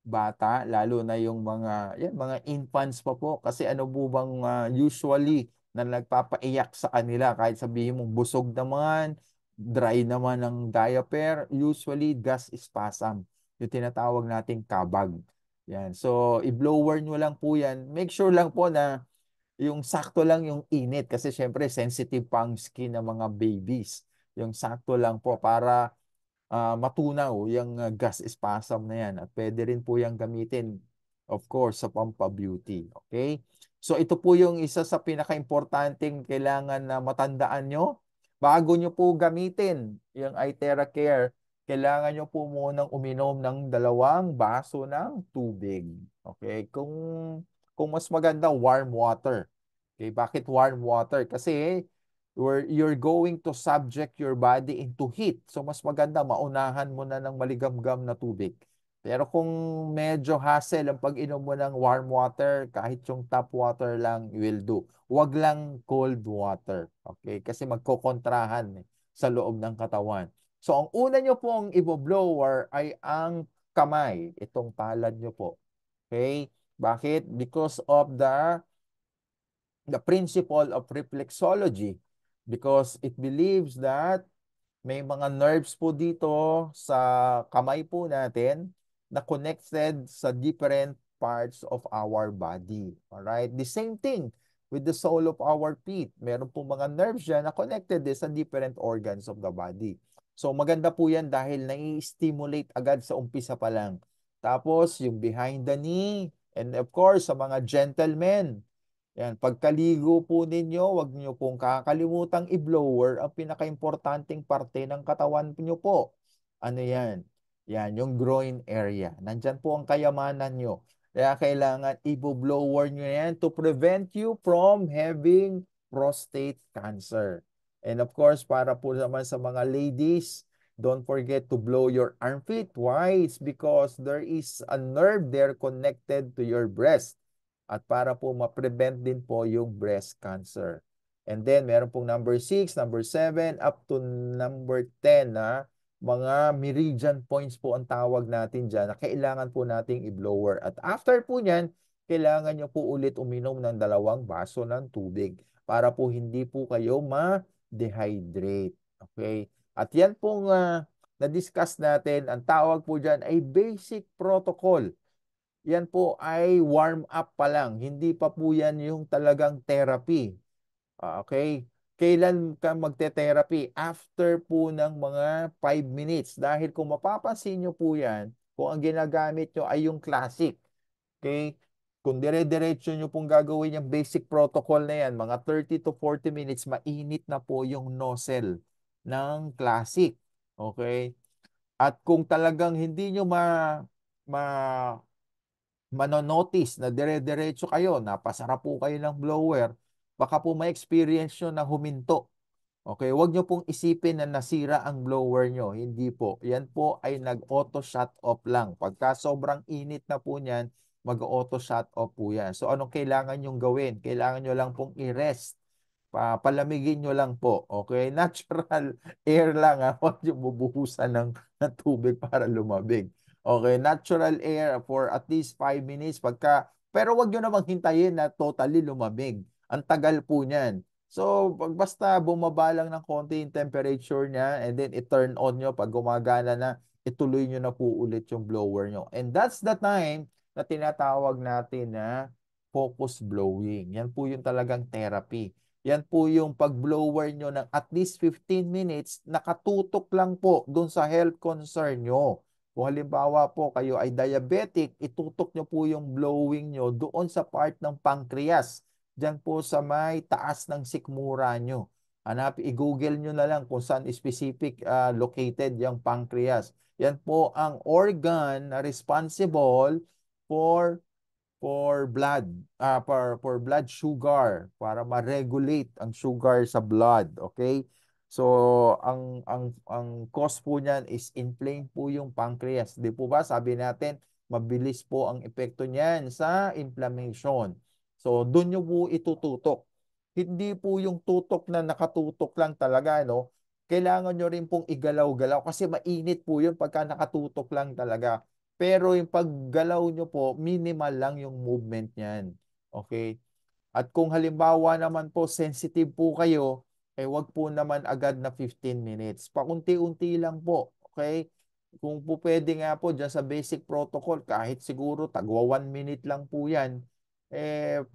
bata, lalo na yung mga infants pa po. Kasi ano po bang usually na nagpapaiyak sa kanila, kahit sabihin mong busog naman, dry naman ng diaper, usually gas spasm, yung tinatawag nating kabag. Yan. So, i-blower nyo lang po yan. Make sure lang po na yung sakto lang yung init kasi syempre sensitive pa ang skin ng mga babies. Yung sakto lang po para matunaw yung gas spasm na yan. At pwede rin po yung gamitin, of course, sa pampa-beauty. Okay? So ito po yung isa sa pinaka-importanting kailangan na matandaan nyo. Bago nyo po gamitin yung iTera Care, kailangan nyo po munang uminom ng 2 baso ng tubig. Okay? Kung mas maganda, warm water. Okay? Bakit warm water? Kasi where you're going to subject your body into heat. So mas maganda maunahan mo na ng maligamgam na tubig. Pero kung medyo hassle ang pag-inom mo ng warm water, kahit yung tap water lang will do. Huwag lang cold water. Okay? Kasi magkokontrahan sa loob ng katawan. So ang una nyo pong i-blower ay ang kamay. Itong palad nyo po. Okay? Bakit? Because of the principle of reflexology, because it believes that may mga nerves po dito sa kamay po natin na connected sa different parts of our body. Alright? The same thing with the sole of our feet. Meron po mga nerves dyan na connected din sa different organs of the body. So maganda po yan dahil nai-stimulate agad sa umpisa pa lang. Tapos yung behind the knee, and of course sa mga gentlemen, yan, pagkaligo po ninyo, wag niyo pong kakalimutang i-blower ang pinakaimportanteng parte ng katawan niyo po. Ano yan? Yan, yung groin area. Nandyan po ang kayamanan nyo. Kaya kailangan i-blower nyo yan to prevent you from having prostate cancer. And of course, para po naman sa mga ladies, don't forget to blow your armpit. Why? It's because there is a nerve there connected to your breast at para po ma-prevent din po yung breast cancer. And then, meron pong number 6, number 7, up to number 10 na mga meridian points po ang tawag natin dyan na kailangan po nating i-blower. At after po nyan, kailangan nyo po ulit uminom ng 2 baso ng tubig para po hindi po kayo ma-dehydrate. Okay? At yan pong na-discuss natin, ang tawag po dyan ay basic protocol. Yan po ay warm up pa lang. Hindi pa po yan yung talagang therapy. Okay? Kailan ka magte-therapy? After po ng mga 5 minutes. Dahil kung mapapansin nyo po yan, kung ang ginagamit nyo ay yung classic. Okay? Kung dire-diretso nyo pong gagawin yung basic protocol na yan, mga 30 to 40 minutes, mainit na po yung nozzle ng classic. Okay? At kung talagang hindi nyo ma manonotice na dire-diretso kayo, napasarap po kayo ng blower, baka po ma-experience nyo na huminto. Okay, huwag nyo pong isipin na nasira ang blower nyo. Hindi po. Yan po ay nag-auto shut off lang. Pagka sobrang init na po niyan, mag-auto shut off po yan. So anong kailangan nyong gawin? Kailangan nyo lang pong i-rest. Palamigin nyo lang po. Okay? Natural air lang ha. Huwag nyo bubuhusan ng tubig para lumabig. Okay? Natural air for at least 5 minutes. Pero wag nyo namang hintayin na totally lumamig. Ang tagal po niyan. So, basta bumaba lang ng konti yung temperature niya and then i-turn on nyo pag gumagana na, ituloy nyo na po ulit yung blower nyo. And that's the time na tinatawag natin na focus blowing. Yan po yung talagang therapy. Yan po yung pag-blower nyo ng at least 15 minutes, nakatutok lang po dun sa health concern nyo. Kung halimbawa po kayo ay diabetic, itutok nyo po yung blowing nyo doon sa part ng pancreas. Diyan po sa may taas ng sikmura nyo. i-google nyo na lang kung saan specific located yung pancreas. Yan po ang organ na responsible for blood, for blood sugar, para ma-regulate ang sugar sa blood, okay? So, ang cause po niyan is inflamed po yung pancreas. Di po ba? Sabi natin, mabilis po ang epekto niyan sa inflammation. So, doon nyo po itututok. Hindi po yung tutok na nakatutok lang talaga, no? Kailangan nyo rin pong igalaw-galaw kasi mainit po yun pagka nakatutok lang talaga. Pero yung paggalaw nyo po, minimal lang yung movement niyan. Okay? At kung halimbawa naman po, sensitive po kayo, wag po naman agad na 15 minutes. Paunti-unti lang po. Okay? Kung po pwede nga po dyan sa basic protocol, kahit siguro tagwa 1 minute lang po yan,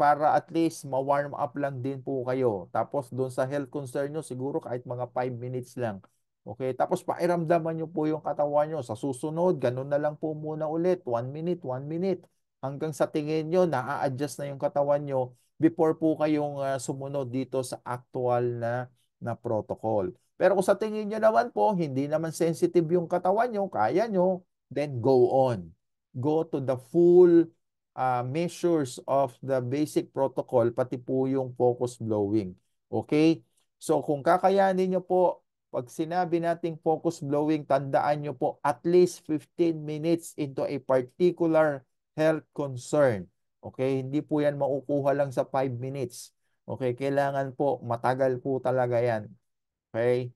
para at least ma-warm up lang din po kayo. Tapos doon sa health concern nyo, siguro kahit mga 5 minutes lang. Okay, tapos pairamdaman nyo po yung katawan nyo. Sa susunod, ganun na lang po muna ulit. 1 minute, 1 minute. Hanggang sa tingin nyo, na-adjust na yung katawan nyo before po kayong sumunod dito sa actual na protocol. Pero kung sa tingin nyo naman po, hindi naman sensitive yung katawan nyo, kaya nyo, then go on. Go to the full measures of the basic protocol, pati po yung focus blowing. Okay? So kung kakayanin nyo po, pag sinabi nating focus blowing, tandaan nyo po at least 15 minutes into a particular health concern. Okay? Hindi po yan maukuha lang sa 5 minutes. Okay? Kailangan po, matagal po talaga yan. Okay?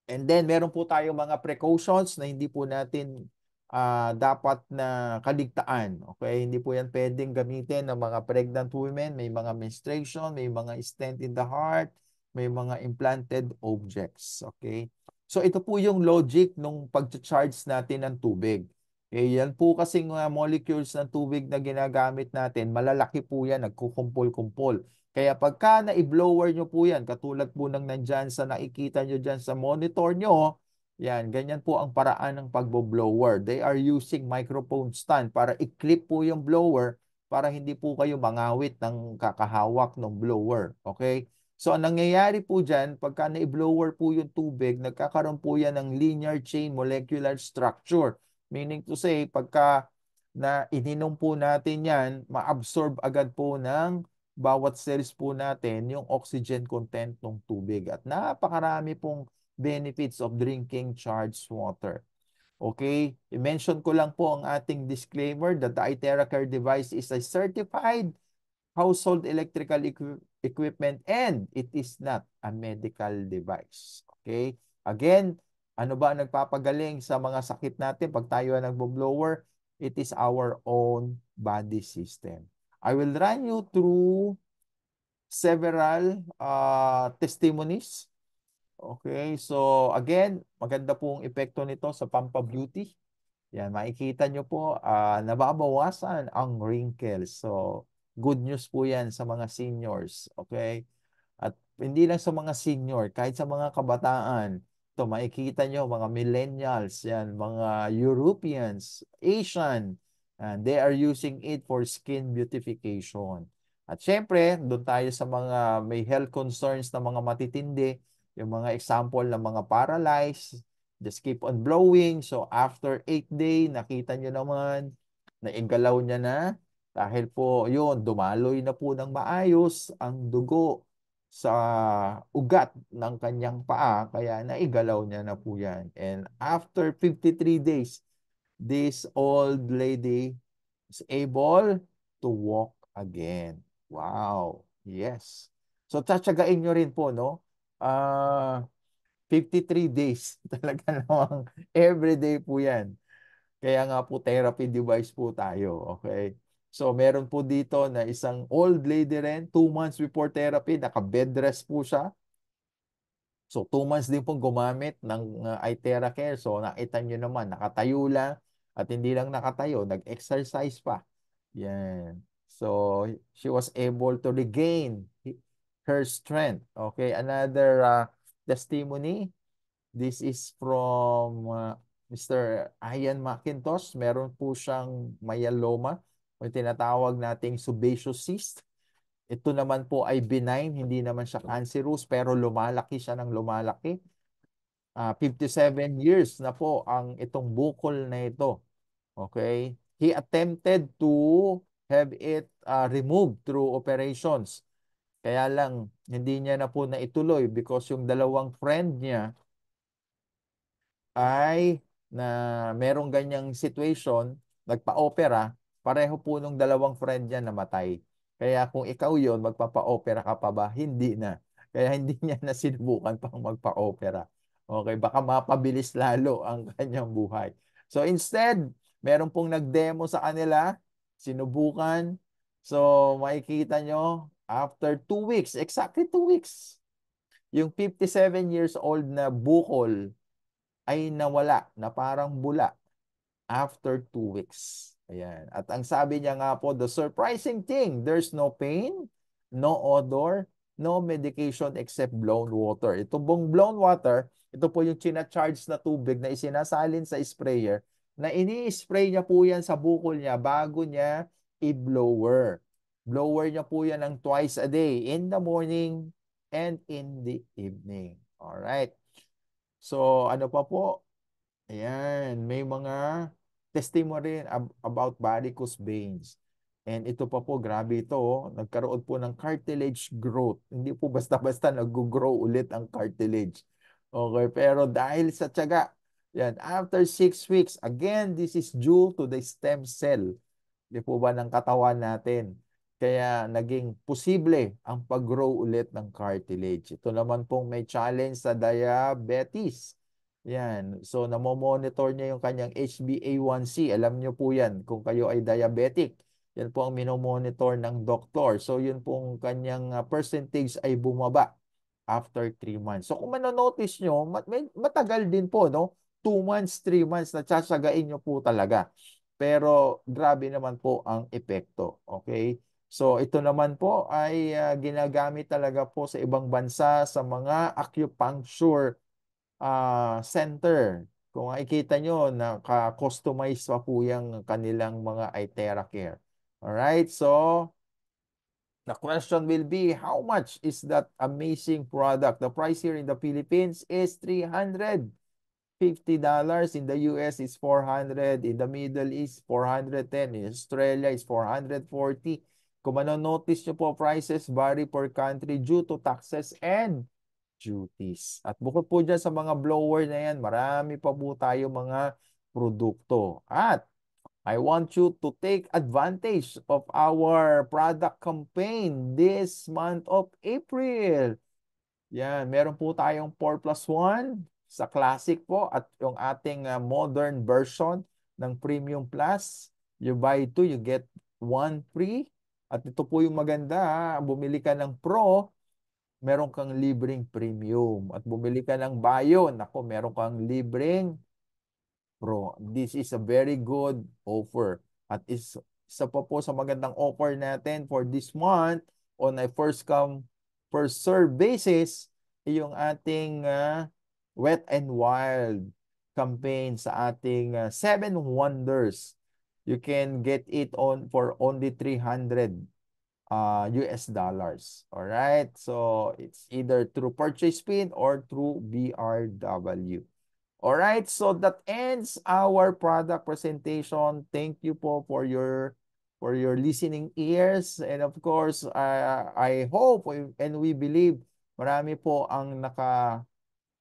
And then, meron po tayong mga precautions na hindi po natin dapat na kaligtaan. Okay? Hindi po yan pwedeng gamitin ng mga pregnant women. May mga menstruation, may mga stent in the heart, may mga implanted objects. Okay? So, ito po yung logic nung pag-charge natin ng tubig. Yan po kasing molecules ng tubig na ginagamit natin, malalaki po yan, nagkukumpol-kumpol. Kaya pagka na-blower nyo po yan, katulad po ng nandyan sa nakikita nyo dyan sa monitor nyo, yan, ganyan po ang paraan ng pagbo-blower. They are using microphone stand para i-clip po yung blower para hindi po kayo mangawit ng kakahawak ng blower. Okay? So, ang nangyayari po dyan, pagka na-blower po yung tubig, nagkakaroon po yan ng linear chain molecular structure. Meaning to say, pagka na ininom po natin yan, ma-absorb agad po ng bawat cells po natin yung oxygen content ng tubig. At napakarami pong benefits of drinking charged water. Okay? I-mention ko lang po ang ating disclaimer that the iTeracare device is a certified household electrical equipment and it is not a medical device. Okay? Again, ano ba ang nagpapagaling sa mga sakit natin pag tayo ang nagbo-blower? It is our own body system. I will run you through several testimonies. Okay, so again, maganda pong epekto nito sa pampabeauty. Yan, makikita nyo po, nababawasan ang wrinkles. So, good news po yan sa mga seniors. Okay? At hindi lang sa mga senior, kahit sa mga kabataan. Ito, makikita nyo, mga millennials, yan, mga Europeans, Asian, and they are using it for skin beautification. At syempre, doon tayo sa mga may health concerns na mga matitindi, yung mga example ng mga paralyzed, just keep on blowing. So after 8 day, nakita nyo naman, naigalaw niya na. Dahil po, yun, dumaloy na po ng maayos ang dugo sa ugat ng kanyang paa. Kaya naigalaw niya na po yan. And after 53 days, this old lady is able to walk again. Wow. Yes. So, tatsagain nyo rin po, no? 53 days. Talaga namang everyday po yan. Kaya nga po therapy device po tayo. Okay? So meron po dito na isang old lady rin, 2 months before therapy, naka-bed rest po siya. So 2 months din pong gumamit ng iTeracare. So nakita nyo naman, nakatayo lang. At hindi lang nakatayo, nag-exercise pa. Yan. So she was able to regain her strength. Okay, another testimony. This is from Mr. Ian McIntosh. Meron po siyang myeloma o tinatawag nating sebaceous cyst. Ito naman po ay benign, hindi naman siya cancerous, pero lumalaki siya ng lumalaki. 57 years na po ang itong bukol na ito. Okay? He attempted to have it removed through operations. Kaya lang, hindi niya na po naituloy because yung dalawang friend niya ay na merong ganyang situation, nagpa-opera, pareho po nung dalawang friend niya namatay. Kaya kung ikaw yon magpapa-opera ka pa ba? Hindi na. Kaya hindi niya na sinubukan pang magpa-opera. Okay, baka mapabilis lalo ang kanyang buhay. So instead, meron pong nag-demo sa kanila, sinubukan. So makikita nyo, after 2 weeks, exactly 2 weeks, yung 57 years old na bukol ay nawala na parang bula after 2 weeks. Ayan. At ang sabi niya nga po, the surprising thing, there's no pain, no odor, no medication except blown water. Ito pong blown water, ito po yung charge na tubig na isinasalin sa sprayer na ini-spray niya po yan sa bukol niya bago niya i-blower. Blower niya po yan ng twice a day, in the morning and in the evening. Alright. So, ano pa po? Ayan, may mga testimony about varicose veins. And ito pa po, grabe ito, oh. Nagkaroon po ng cartilage growth. Hindi po basta-basta nag-grow ulit ang cartilage. Okay, pero dahil sa tiyaga, yan, after 6 weeks, again, this is due to the stem cell. Di po ba ng katawan natin? Kaya naging posible ang pag-grow ulit ng cartilage. Ito naman pong may challenge sa diabetes. Yan. So, namomonitor niya yung kanyang HbA1c. Alam niyo po yan kung kayo ay diabetic. Yan po ang minomonitor ng doktor. So, yun pong kanyang percentage ay bumaba after 3 months. So, kung manonotice nyo, matagal din po, no? 2 months, 3 months, natsasagain nyo po talaga. Pero grabe naman po ang epekto. Okay? So ito naman po ay ginagamit talaga po sa ibang bansa sa mga acupuncture center. Kung makikita nyo, naka-customize pa po yung kanilang mga iTera Care. Alright, so the question will be, how much is that amazing product? The price here in the Philippines is $350. In the US is 400. In the Middle East, 410. In Australia is 440. Kung manonotice nyo po, prices vary per country due to taxes and duties. At bukod po dyan sa mga blower na yan, marami pa po tayo mga produkto. At I want you to take advantage of our product campaign this month of April. Yan, meron po tayong 4+1 sa Classic po at yung ating modern version ng Premium Plus. You buy 2, you get 1 free. At ito po yung maganda, bumili ka ng Pro, meron kang libreng Premium. At bumili ka ng Bio, nako, meron kang libreng Pro. This is a very good offer. At isa pa po sa magandang offer natin for this month on a first come, first serve basis, yung ating Wet and Wild campaign sa ating Seven Wonders. You can get it on for only 300 US dollars. All right? So it's either through purchase pin or through BRW. All right, so that ends our product presentation. Thank you po for your listening ears, and of course, I hope and we believe marami po ang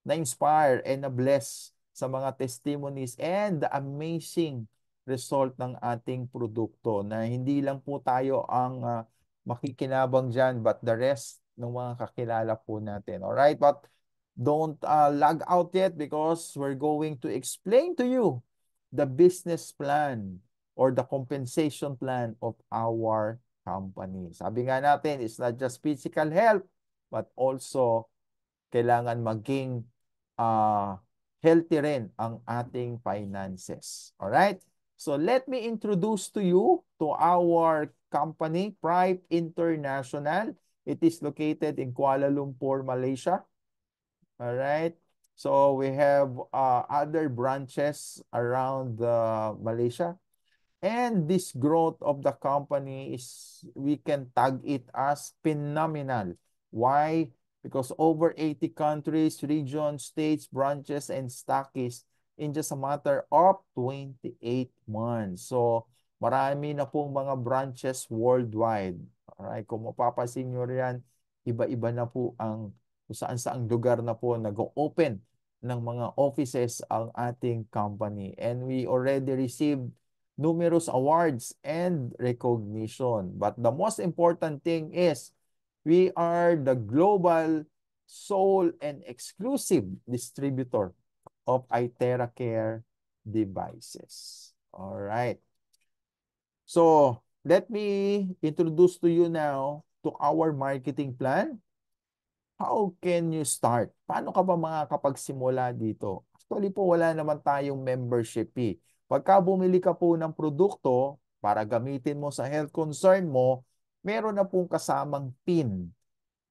na-inspire and na-bless sa mga testimonies and the amazing result ng ating produkto na hindi lang po tayo ang makikinabang dyan but the rest ng mga kakilala po natin. Alright, but don't log out yet because we're going to explain to you the business plan or the compensation plan of our company. Sabi nga natin, it's not just physical health but also kailangan maging healthy rin ang ating finances. Alright? So let me introduce to you to our company, Pride International. It is located in Kuala Lumpur, Malaysia. Alright? So we have other branches around Malaysia. And this growth of the company is, we can tag it as phenomenal. Why? Because over 80 countries, regions, states, branches, and stockists in just a matter of 28 months. So, marami na pong mga branches worldwide. Alright, kung mapapansin nyo riyan, iba-iba na po ang kung saan-saang lugar na po nag-open ng mga offices ang ating company. And we already received numerous awards and recognition. But the most important thing is we are the global sole and exclusive distributor of Itera Care devices. All right. So, let me introduce to you now to our marketing plan. How can you start? Paano ka ba makakapagsimula dito? Actually po, wala naman tayong membership fee. Pagka bumili ka po ng produkto para gamitin mo sa health concern mo, meron na pong kasamang PIN.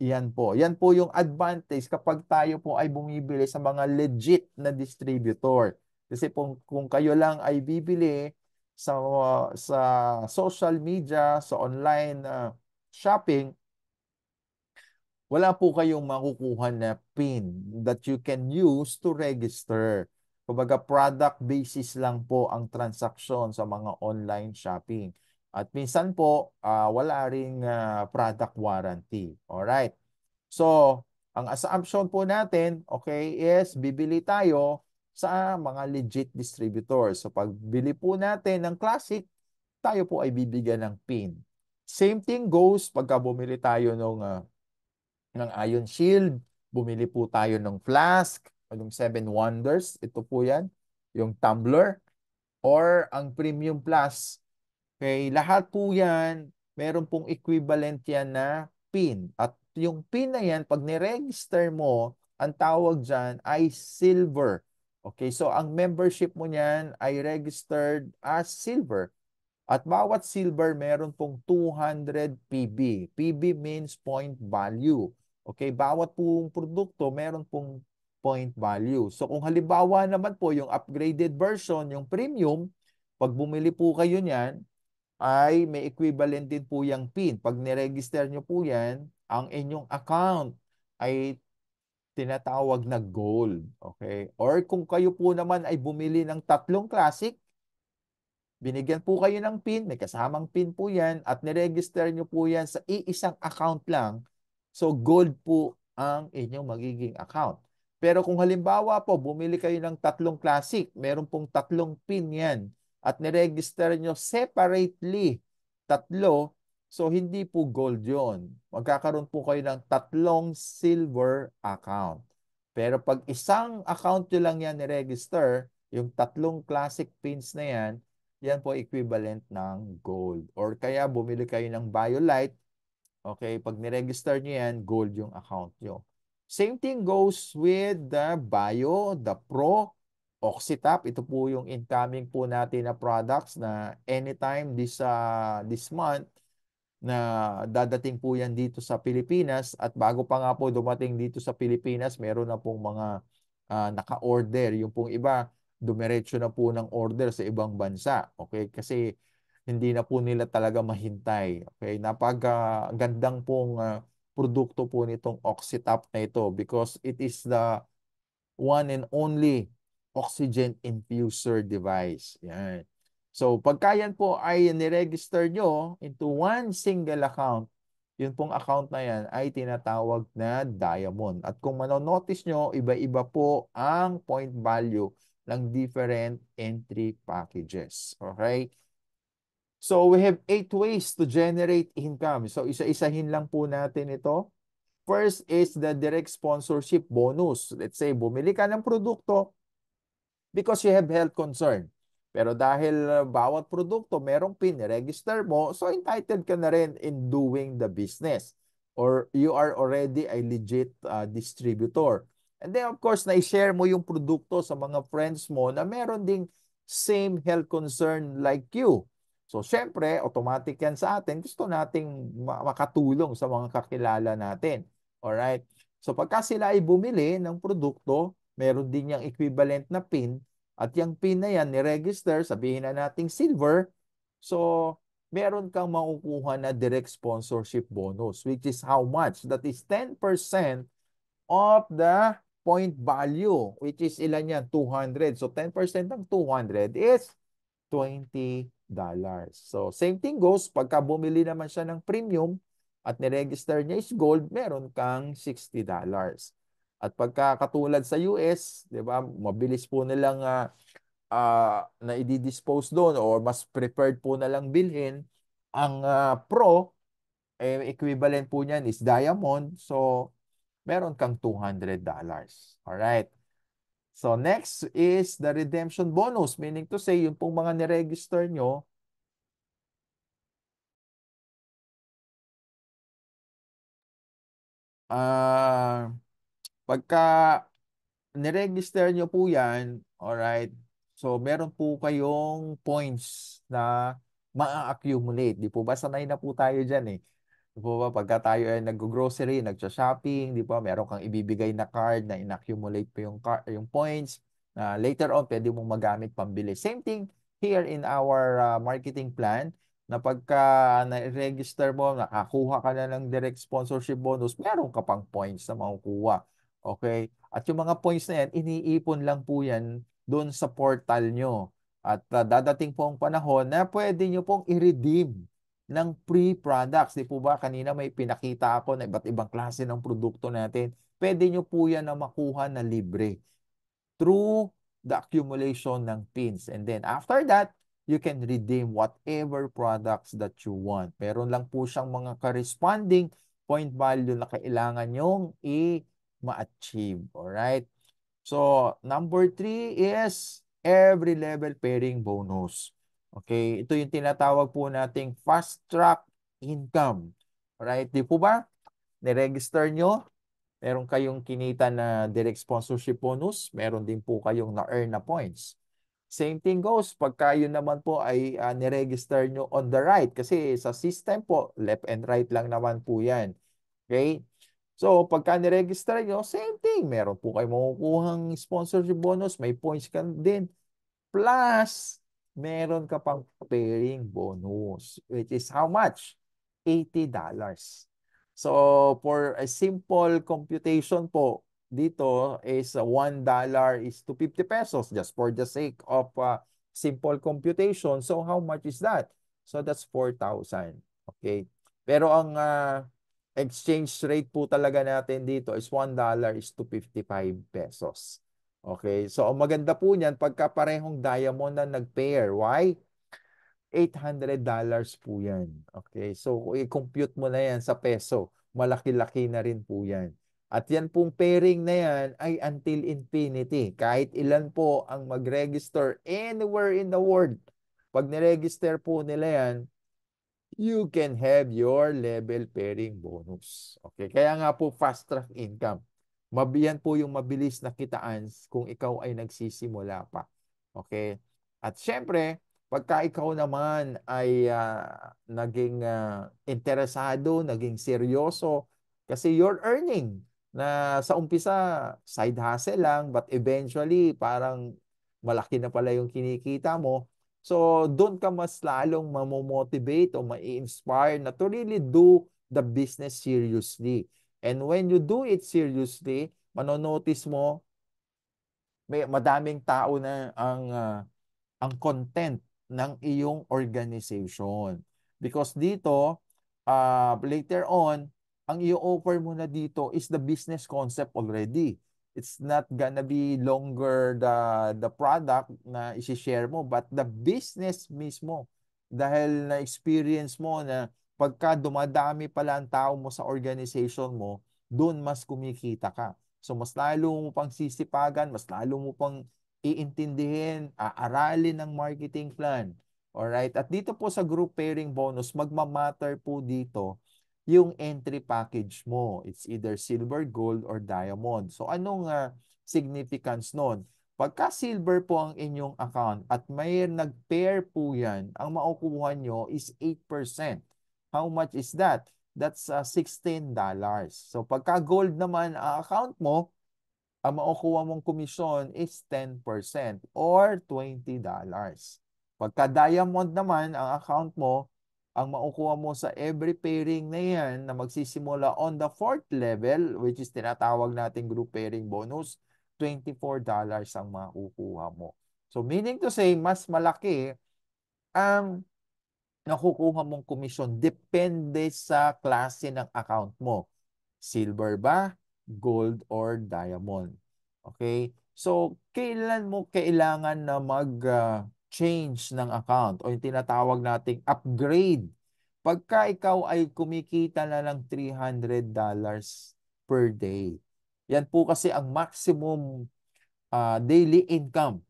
Yan po. Yan po yung advantage kapag tayo po ay bumibili sa mga legit na distributor. Kasi kung kayo lang ay bibili sa social media, sa online shopping, wala po kayong makukuha na PIN that you can use to register. Kumbaga, product basis lang po ang transaksyon sa mga online shopping. At minsan po, wala ring product warranty. Alright. So, ang assumption po natin, okay, is bibili tayo sa mga legit distributors. So, pag bili po natin ng Classic, tayo po ay bibigyan ng PIN. Same thing goes pagka bumili tayo ng Iron Shield, bumili po tayo ng flask, yung Seven Wonders, ito po yan, yung tumbler, or ang Premium Plus. Okay, lahat po yan, meron pong equivalent yan na PIN. At yung PIN na yan, pag niregister mo, ang tawag dyan ay silver. Okay, so ang membership mo niyan ay registered as silver. At bawat silver meron pong 200 PB. PB means point value. Okay, bawat pong produkto meron pong point value. So kung halimbawa naman po yung upgraded version, yung premium, pag bumili po kayo niyan, ay may equivalent din po yung PIN. Pag niregister nyo po yan, ang inyong account ay tinatawag na gold. Okay? Or kung kayo po naman ay bumili ng tatlong classic, binigyan po kayo ng PIN, may kasamang PIN po yan, at niregister nyo po yan sa iisang account lang. So, gold po ang inyong magiging account. Pero kung halimbawa po, bumili kayo ng tatlong classic, meron pong tatlong PIN yan, at niregister nyo separately, tatlo, so hindi po gold yon. Magkakaroon po kayo ng tatlong silver account. Pero pag isang account nyo lang yan niregister, yung tatlong classic pins na yan, yan po equivalent ng gold. Or kaya bumili kayo ng BioLite, okay, pag niregister nyo yan, gold yung account nyo. Same thing goes with the Bio, the Pro, Oxytap. Ito po yung incoming po natin na products na anytime this month na dadating po yan dito sa Pilipinas. At bago pa nga po dumating dito sa Pilipinas, meron na pong mga naka-order. Yung pong iba, dumiretso na po ng order sa ibang bansa. Okay? Kasi hindi na po nila talaga mahintay. Okay? Napagandang pong produkto po nitong Oxytap na ito because it is the one and only oxygen infuser device. Yan. So, pagka yan po ay niregister nyo into one single account, yun pong account na yan ay tinatawag na Diamond. At kung manonotice nyo, iba-iba po ang point value ng different entry packages. Okay? So, we have 8 ways to generate income. So, isa-isahin lang po natin ito. First is the direct sponsorship bonus. Let's say, bumili ka ng produkto because you have health concern. Pero dahil bawat produkto merong PIN, register mo, so entitled ka na rin in doing the business. Or you are already a legit distributor. And then of course, na-share mo yung produkto sa mga friends mo na meron ding same health concern like you. So syempre, automatic yan sa atin. Gusto nating makatulong sa mga kakilala natin. Alright? So pagka sila ay bumili ng produkto, meron din yung equivalent na PIN, at yung PIN na yan, ni-register, sabihin na nating silver, So, meron kang makukuha na direct sponsorship bonus, which is how much? That is 10% of the point value, which is ilan yan? 200. So, 10% ng 200 is $20. So, same thing goes, pagka bumili naman siya ng premium at niregister niya is gold, meron kang $60. At pagka katulad sa US, di ba, mabilis po nilang na i-dispose doon or mas preferred po na lang bilhin, ang Pro, equivalent po niyan is diamond. So, meron kang $200. Alright. So, next is the redemption bonus. Meaning to say, yung pong mga niregister nyo, ah, pagka niregister nyo po yan, alright, so meron po kayong points na ma-accumulate. Di po ba sanay na po tayo dyan eh. Di po ba pagka tayo ay nag-grocery, nag-shopping, di ba meron kang ibibigay na card na in-accumulate po yung points na later on pwede mong magamit pambili. Same thing here in our marketing plan na pagka na-register mo, nakakuha ka na ng direct sponsorship bonus, meron ka pang points na makukuha. Okay? At yung mga points na yan, iniipon lang po yan doon sa portal nyo. At dadating po ang panahon na pwede nyo pong i-redeem ng free products. Di po ba? Kanina may pinakita ako na iba't ibang klase ng produkto natin. Pwede nyo po yan na makuha na libre through the accumulation ng pins. And then after that, you can redeem whatever products that you want. Meron lang po siyang mga corresponding point value na kailangan nyong ma-achieve. Alright? So, number 3 is every level pairing bonus. Okay? Ito yung tinatawag po nating fast track income. Alright? Di po ba? Niregister nyo, meron kayong kinita na direct sponsorship bonus, meron din po kayong na-earn na points. Same thing goes pagka yun naman po ay niregister nyo on the right kasi sa system po, left and right lang naman po yan. Okay? So, pagka niregister nyo, same thing. Meron po kayo makukuhang sponsorship bonus, may points ka din. Plus, meron ka pang pairing bonus, which is how much? $80. So, for a simple computation po, dito is $1 is to 50 pesos just for the sake of simple computation. So, how much is that? So, that's 4,000. Okay. Pero ang exchange rate po talaga natin dito is $1 is to 55 pesos. Okay, so ang maganda po niyan pagka parehong diamond na nag-pair. Why? $800 po yan. Okay, so kung i-compute mo na yan sa peso, malaki-laki na rin po yan. At yan pong pairing na yan ay until infinity. Kahit ilan po ang mag-register anywhere in the world. Pag niregister po nila yan, you can have your level pairing bonus. Okay, kaya nga po fast track income. Mabiyan po yung mabilis na kitaan kung ikaw ay nagsisimula pa. Okay? At syempre, pagka ikaw naman ay naging interesado, naging seryoso, kasi you're earning na sa umpisa side hustle lang, but eventually parang malaki na pala yung kinikita mo. So, doon ka mas lalong mamomotivate o ma-inspire na to really do the business seriously. And when you do it seriously, manonotice mo, may madaming tao na ang content ng iyong organization. Because dito, later on, ang i-offer mo na dito is the business concept already. It's not gonna be longer the product na isi-share mo, but the business mismo. Dahil na-experience mo na pagka dumadami pala ang tao mo sa organization mo, doon mas kumikita ka. So, mas lalo mo pang sisipagan, mas lalo mo pang iintindihin, aaralin ng marketing plan. Alright? At dito po sa group pairing bonus, magmamatter po dito yung entry package mo. It's either silver, gold, or diamond. So anong significance nun? Pagka silver po ang inyong account at may nag-pair po yan, ang makukuha nyo is 8%. How much is that? That's $16. So pagka gold naman ang account mo, ang makukuha mong komisyon is 10% or $20. Pagka diamond naman ang account mo, ang makukuha mo sa every pairing na yan na magsisimula on the fourth level, which is tinatawag nating group pairing bonus, $24 ang makukuha mo. So meaning to say, mas malaki ang nakukuha mong komisyon depende sa klase ng account mo. Silver ba, gold, or diamond. Okay? So, kailan mo kailangan na mag-change ng account o yung tinatawag nating upgrade? Pagka ikaw ay kumikita na ng $300 per day. Yan po kasi ang maximum daily income.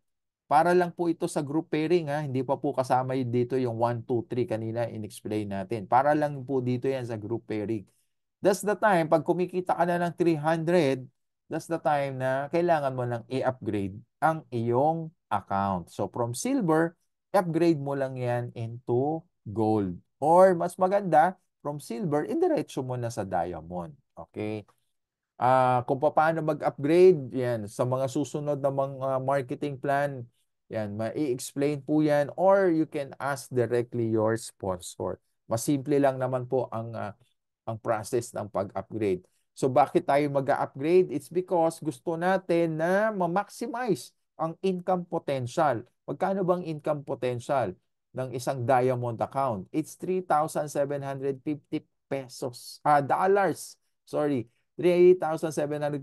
Para lang po ito sa group pairing ha, hindi pa po kasama dito yung 1, 2, 3 kanina in-explain natin. Para lang po dito yan sa group pairing. That's the time, pag kumikita ka na ng 300, that's the time na kailangan mo nang i-upgrade ang iyong account. So from silver, upgrade mo lang yan into gold. Or mas maganda, from silver, indiretso mo na sa diamond. Okay? Kung paano mag-upgrade, yan, sa mga susunod na mga marketing plan, yan, mai-explain po yan or you can ask directly your sponsor. Mas simple lang naman po ang process ng pag-upgrade. So bakit tayo mag-upgrade? It's because gusto natin na ma-maximize ang income potential. Magkano bang income potential ng isang diamond account? It's 3,750 pesos. Dollars. Sorry. $3,750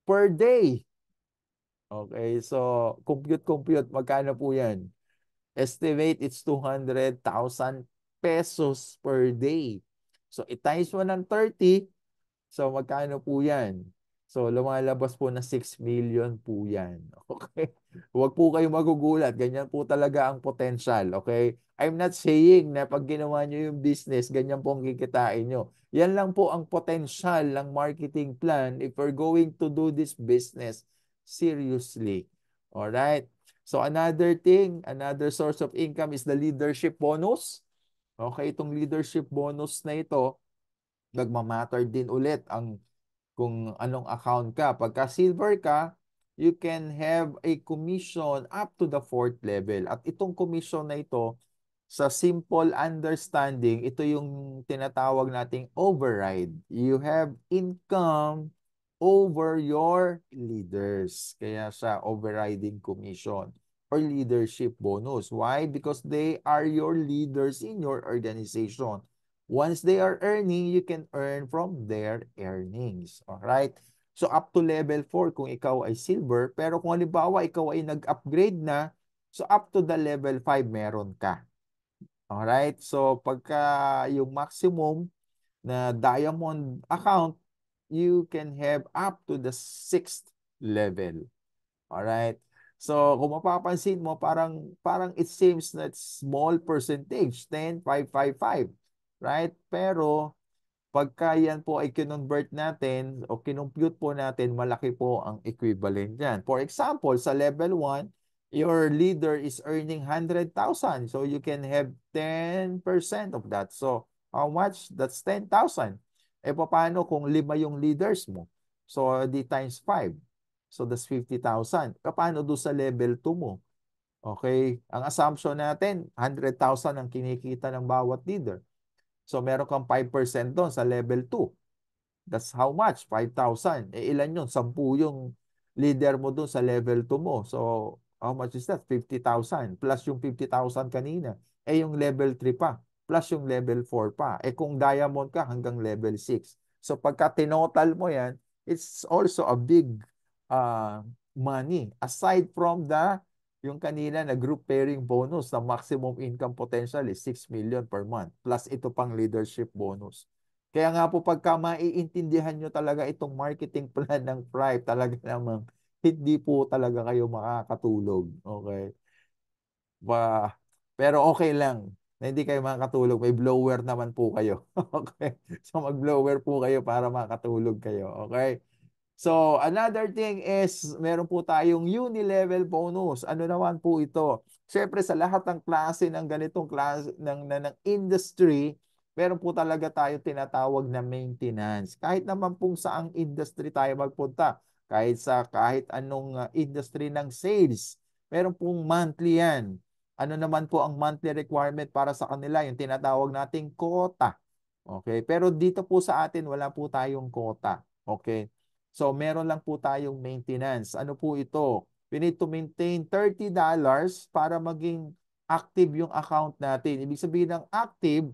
per day. Okay, so compute, magkano po yan? Estimate it's 200,000 pesos per day. So, i-times mo ng 30, so magkano po yan? So, lumalabas po na 6 million po yan. Okay? Huwag po kayo magugulat. Ganyan po talaga ang potential. Okay? I'm not saying na pag ginawa nyo yung business, ganyan po ang kikitain nyo. Yan lang po ang potential ng marketing plan if we're going to do this business seriously. Alright? So another thing, another source of income is the leadership bonus. Okay, itong leadership bonus na ito, nagmamatter din ulit ang kung anong account ka. Pagka silver ka, you can have a commission up to the fourth level. At itong commission na ito, sa simple understanding, ito yung tinatawag nating override. You have income over your leaders. Kaya sa overriding commission or leadership bonus. Why? Because they are your leaders in your organization. Once they are earning, you can earn from their earnings. Alright? So up to level 4 kung ikaw ay silver, pero kung halimbawa ikaw ay nag-upgrade na, so up to the level 5 meron ka. Alright? So pagka yung maximum na diamond account, you can have up to the 6th level. Alright? So, kung mapapansin mo, parang it seems that small percentage, 10, 5, 5, 5. Right? Pero, pagka yan po ay kinonvert natin o kinompute po natin, malaki po ang equivalent yan. For example, sa level 1, your leader is earning 100,000. So, you can have 10% of that. So, how much? That's 10,000. E paano kung 5 yung leaders mo? So, di times 5. So, that's 50,000. Paano doon sa level 2 mo? Okay? Ang assumption natin, 100,000 ang kinikita ng bawat leader. So, meron kang 5% doon sa level 2. That's how much? 5,000. Eh, ilan yun? 10 yung leader mo doon sa level 2 mo. So, how much is that? 50,000. Plus yung 50,000 kanina. Eh, yung level 3 pa. Plus yung level 4 pa. Eh, kung diamond ka, hanggang level 6. So, pagka tinotal mo yan, it's also a big money. Aside from yung kanina na group pairing bonus, na maximum income potential is 6 million per month. Plus ito pang leadership bonus. Kaya nga po pagka maiintindihan nyo talaga itong marketing plan ng Thrive, talaga namang hindi po talaga kayo makakatulog. Okay? Pero okay lang na hindi kayo makakatulog. May blower naman po kayo. Okay? So mag-blower po kayo para makatulog kayo. Okay? So, another thing is, meron po tayong uni-level bonus. Ano naman po ito? Siyempre, sa lahat ng klase ng ganitong klase ng industry, meron po talaga tayo tinatawag na maintenance. Kahit naman pong saang industry tayo magpunta, kahit anong industry ng sales, Meron pong monthly yan. Ano naman po ang monthly requirement para sa kanila? Yung tinatawag nating quota. Okay? Pero dito po sa atin, wala po tayong quota. Okay? So, meron lang po tayong maintenance. Ano po ito? We need to maintain $30 para maging active yung account natin. Ibig sabihin ng active,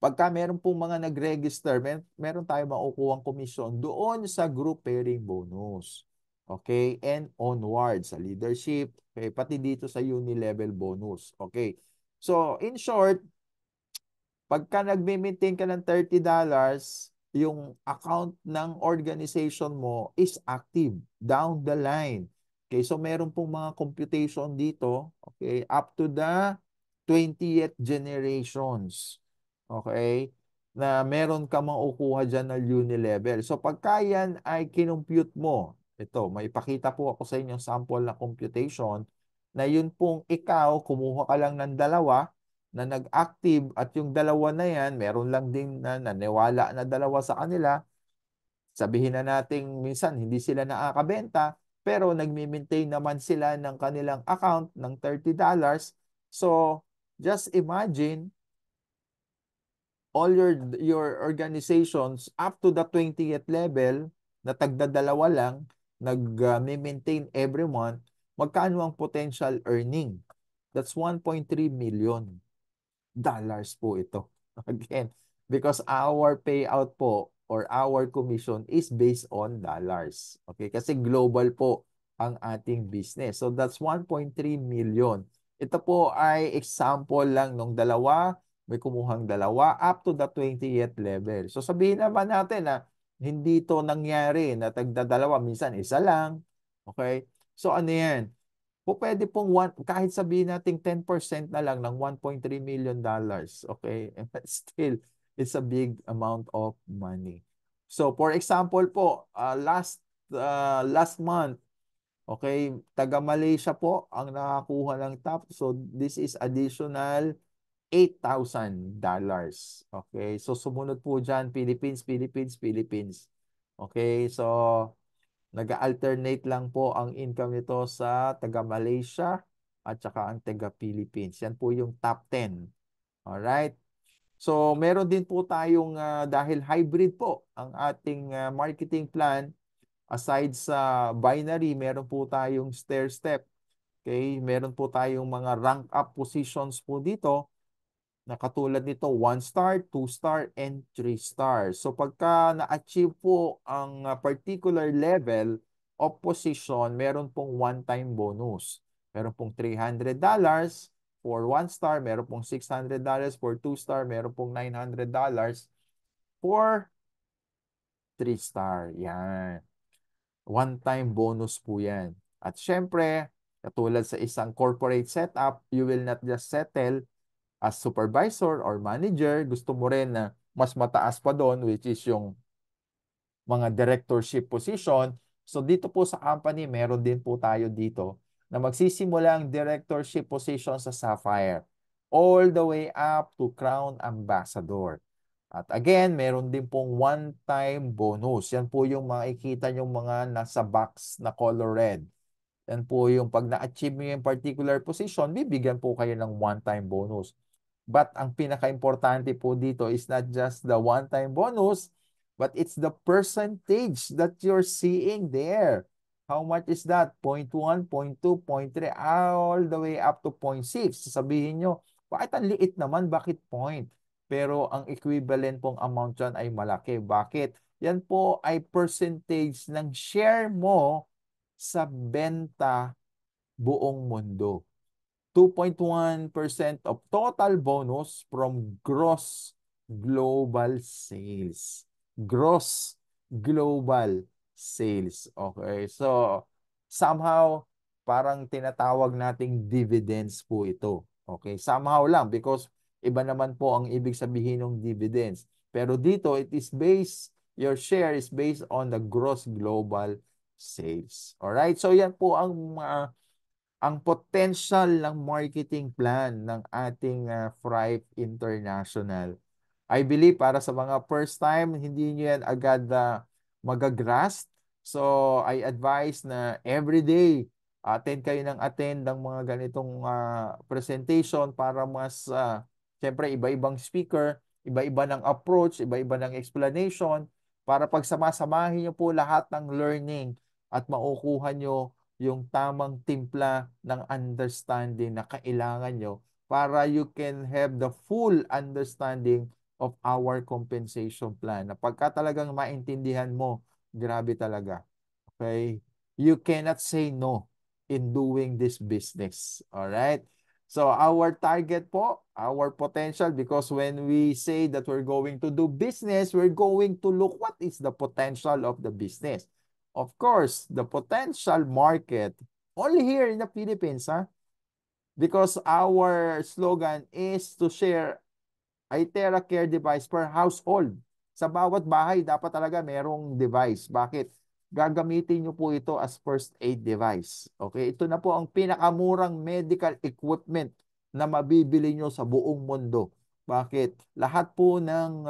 pagka meron pong mga nag-register, meron tayong makukuhang komisyon doon sa group pairing bonus. Okay? And onward sa leadership, okay? Pati dito sa uni-level bonus. Okay? So, in short, pagka nagme-maintain ka ng $30, yung account ng organization mo is active down the line. Okay, so meron pong mga computation dito, okay, up to the 20th generations. Okay? Na meron ka makukuha dyan na uni-level. So pagka yan ay kinumpute mo, ito, may ipakita po ako sa inyo sample na computation na yun pong ikaw, kumuha ka lang ng dalawa, na nag-active at yung dalawa na yan, meron lang din na naniwala na dalawa sa kanila, sabihin na natin minsan hindi sila nakakabenta, pero nagmi-maintain naman sila ng kanilang account ng $30. So, just imagine all your organizations up to the 20th level na tagdadalawa lang, nag-maintain every month, magkano ang potential earning? That's 1.3 million dollars po ito. Again, because our payout po or our commission is based on dollars. Okay? Kasi global po ang ating business. So that's 1.3 million. Ito po ay example lang nung dalawa, may kumuhang dalawa up to the 20th level. So sabihin naman natin na hindi to nangyari na tagdadalawa, minsan isa lang. Okay? So ano yan? Po pwede pong kahit sabihin nating 10% na lang ng 1.3 million dollars, okay? But still, it's a big amount of money. So, for example po, last month, okay, taga Malaysia po ang nakakuha ng top. So, this is additional $8,000. Okay, so sumunod po dyan, Philippines, Philippines, Philippines. Okay, so nag-alternate lang po ang income nito sa taga Malaysia at saka ang taga Philippines. Yan po yung top 10. Alright? So, meron din po tayong, dahil hybrid po ang ating marketing plan, aside sa binary, meron po tayong stair-step. Okay? Meron po tayong mga rank up positions po dito na katulad nito, 1 star, 2 star, and 3 star. So pagka na-achieve po ang particular level of position, meron pong one-time bonus. Meron pong $300 for 1 star, meron pong $600 for 2 star, meron pong $900 for 3 star. Yan. One-time bonus po yan. At syempre, katulad sa isang corporate setup, you will not just settle as supervisor or manager, gusto mo rin na mas mataas pa doon, which is yung mga directorship position. So dito po sa company, meron din po tayo dito na magsisimula ang directorship position sa Sapphire all the way up to Crown Ambassador. At again, meron din pong one-time bonus. Yan po yung makikita yung mga nasa box na color red. Yan po yung pag na-achieve mo yung particular position, bibigyan po kayo ng one-time bonus. But ang pinaka-importante po dito is not just the one-time bonus, but it's the percentage that you're seeing there. How much is that? 0.1, 0.2, 0.3, all the way up to 0.6. Sasabihin nyo, bakit ang liit naman? Bakit point? Pero ang equivalent pong amount dyan ay malaki. Bakit? Yan po ay percentage ng share mo sa benta buong mundo. 2.1% of total bonus from gross global sales. Gross global sales. Okay. So, somehow, parang tinatawag nating dividends po ito. Okay. Somehow lang because iba naman po ang ibig sabihin ng dividends. Pero dito, your share is based on the gross global sales. Alright. So, yan po ang potential ng marketing plan ng ating Thrive International. I believe para sa mga first time, hindi nyo yan agad magagrasp. So, I advise na everyday attend kayo ng attend ng mga ganitong presentation para mas, siyempre iba-ibang speaker, iba-iba ng approach, iba-iba ng explanation, para pag sama-samahin niyo po lahat ng learning at makukuha nyo yung tamang timpla ng understanding na kailangan nyo para you can have the full understanding of our compensation plan. Na pagka talagang maintindihan mo, grabe talaga. Okay? You cannot say no in doing this business. All right? So our target po, our potential, because when we say that we're going to do business, we're going to look what is the potential of the business. Of course, the potential market only here in the Philippines, because our slogan is to share iTera Care device per household. Sa bawat bahay, dapat talaga merong device. Bakit? Gagamitin nyo po ito as first aid device. Okay? Ito na po ang pinakamurang medical equipment na mabibili nyo sa buong mundo. Bakit? Lahat po ng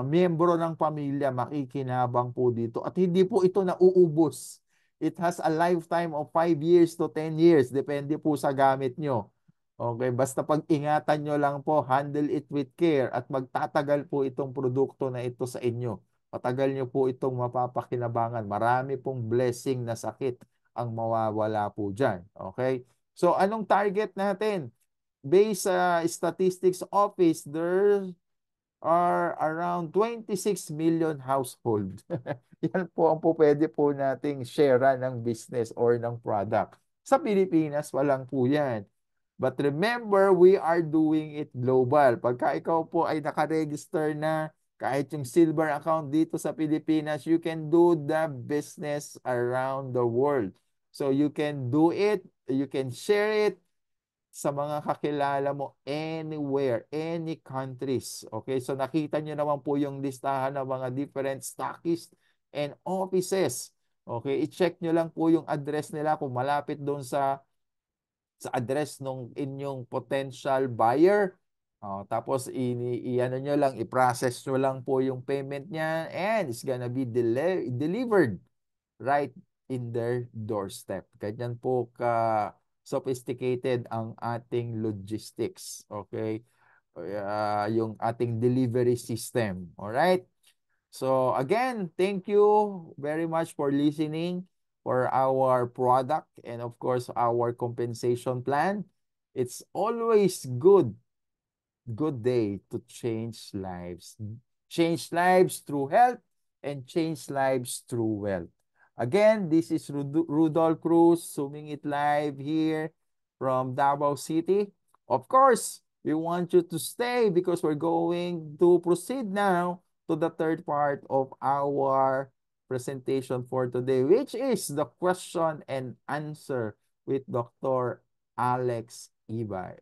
miyembro ng pamilya makikinabang po dito. At hindi po ito nauubos. It has a lifetime of 5 years to 10 years. Depende po sa gamit nyo. Okay, basta pag-ingatan nyo lang po, handle it with care at magtatagal po itong produkto na ito sa inyo. Patagal nyo po itong mapapakinabangan. Marami pong blessing na sakit ang mawawala po dyan. Okay? So, anong target natin? Based sa statistics office, there are around 26 million household. Yan po ang po pwede po nating share ng business or ng product. Sa Pilipinas, walang po yan. But remember, we are doing it global. Pagka ikaw po ay nakaregister na, kahit yung silver account dito sa Pilipinas, you can do the business around the world. So you can do it, you can share it, sa mga kakilala mo anywhere, any countries. Okay? So nakita nyo naman po yung listahan ng mga different stockists and offices. Okay? I-check nyo lang po yung address nila kung malapit doon sa address ng inyong potential buyer. Tapos i-ano nyo lang, i-process nyo lang po yung payment niya and it's gonna be delivered right in their doorstep. Ganyan po ka sophisticated ang ating logistics. Okay? Yung ating delivery system. Alright? So again, thank you very much for listening for our product and of course our compensation plan. It's always good day to change lives. Change lives through health and change lives through wealth. Again, this is Rudolph Cruz, zooming it live here from Davao City. Of course, we want you to stay because we're going to proceed now to the third part of our presentation for today, which is the question and answer with Dr. Alex Ibay.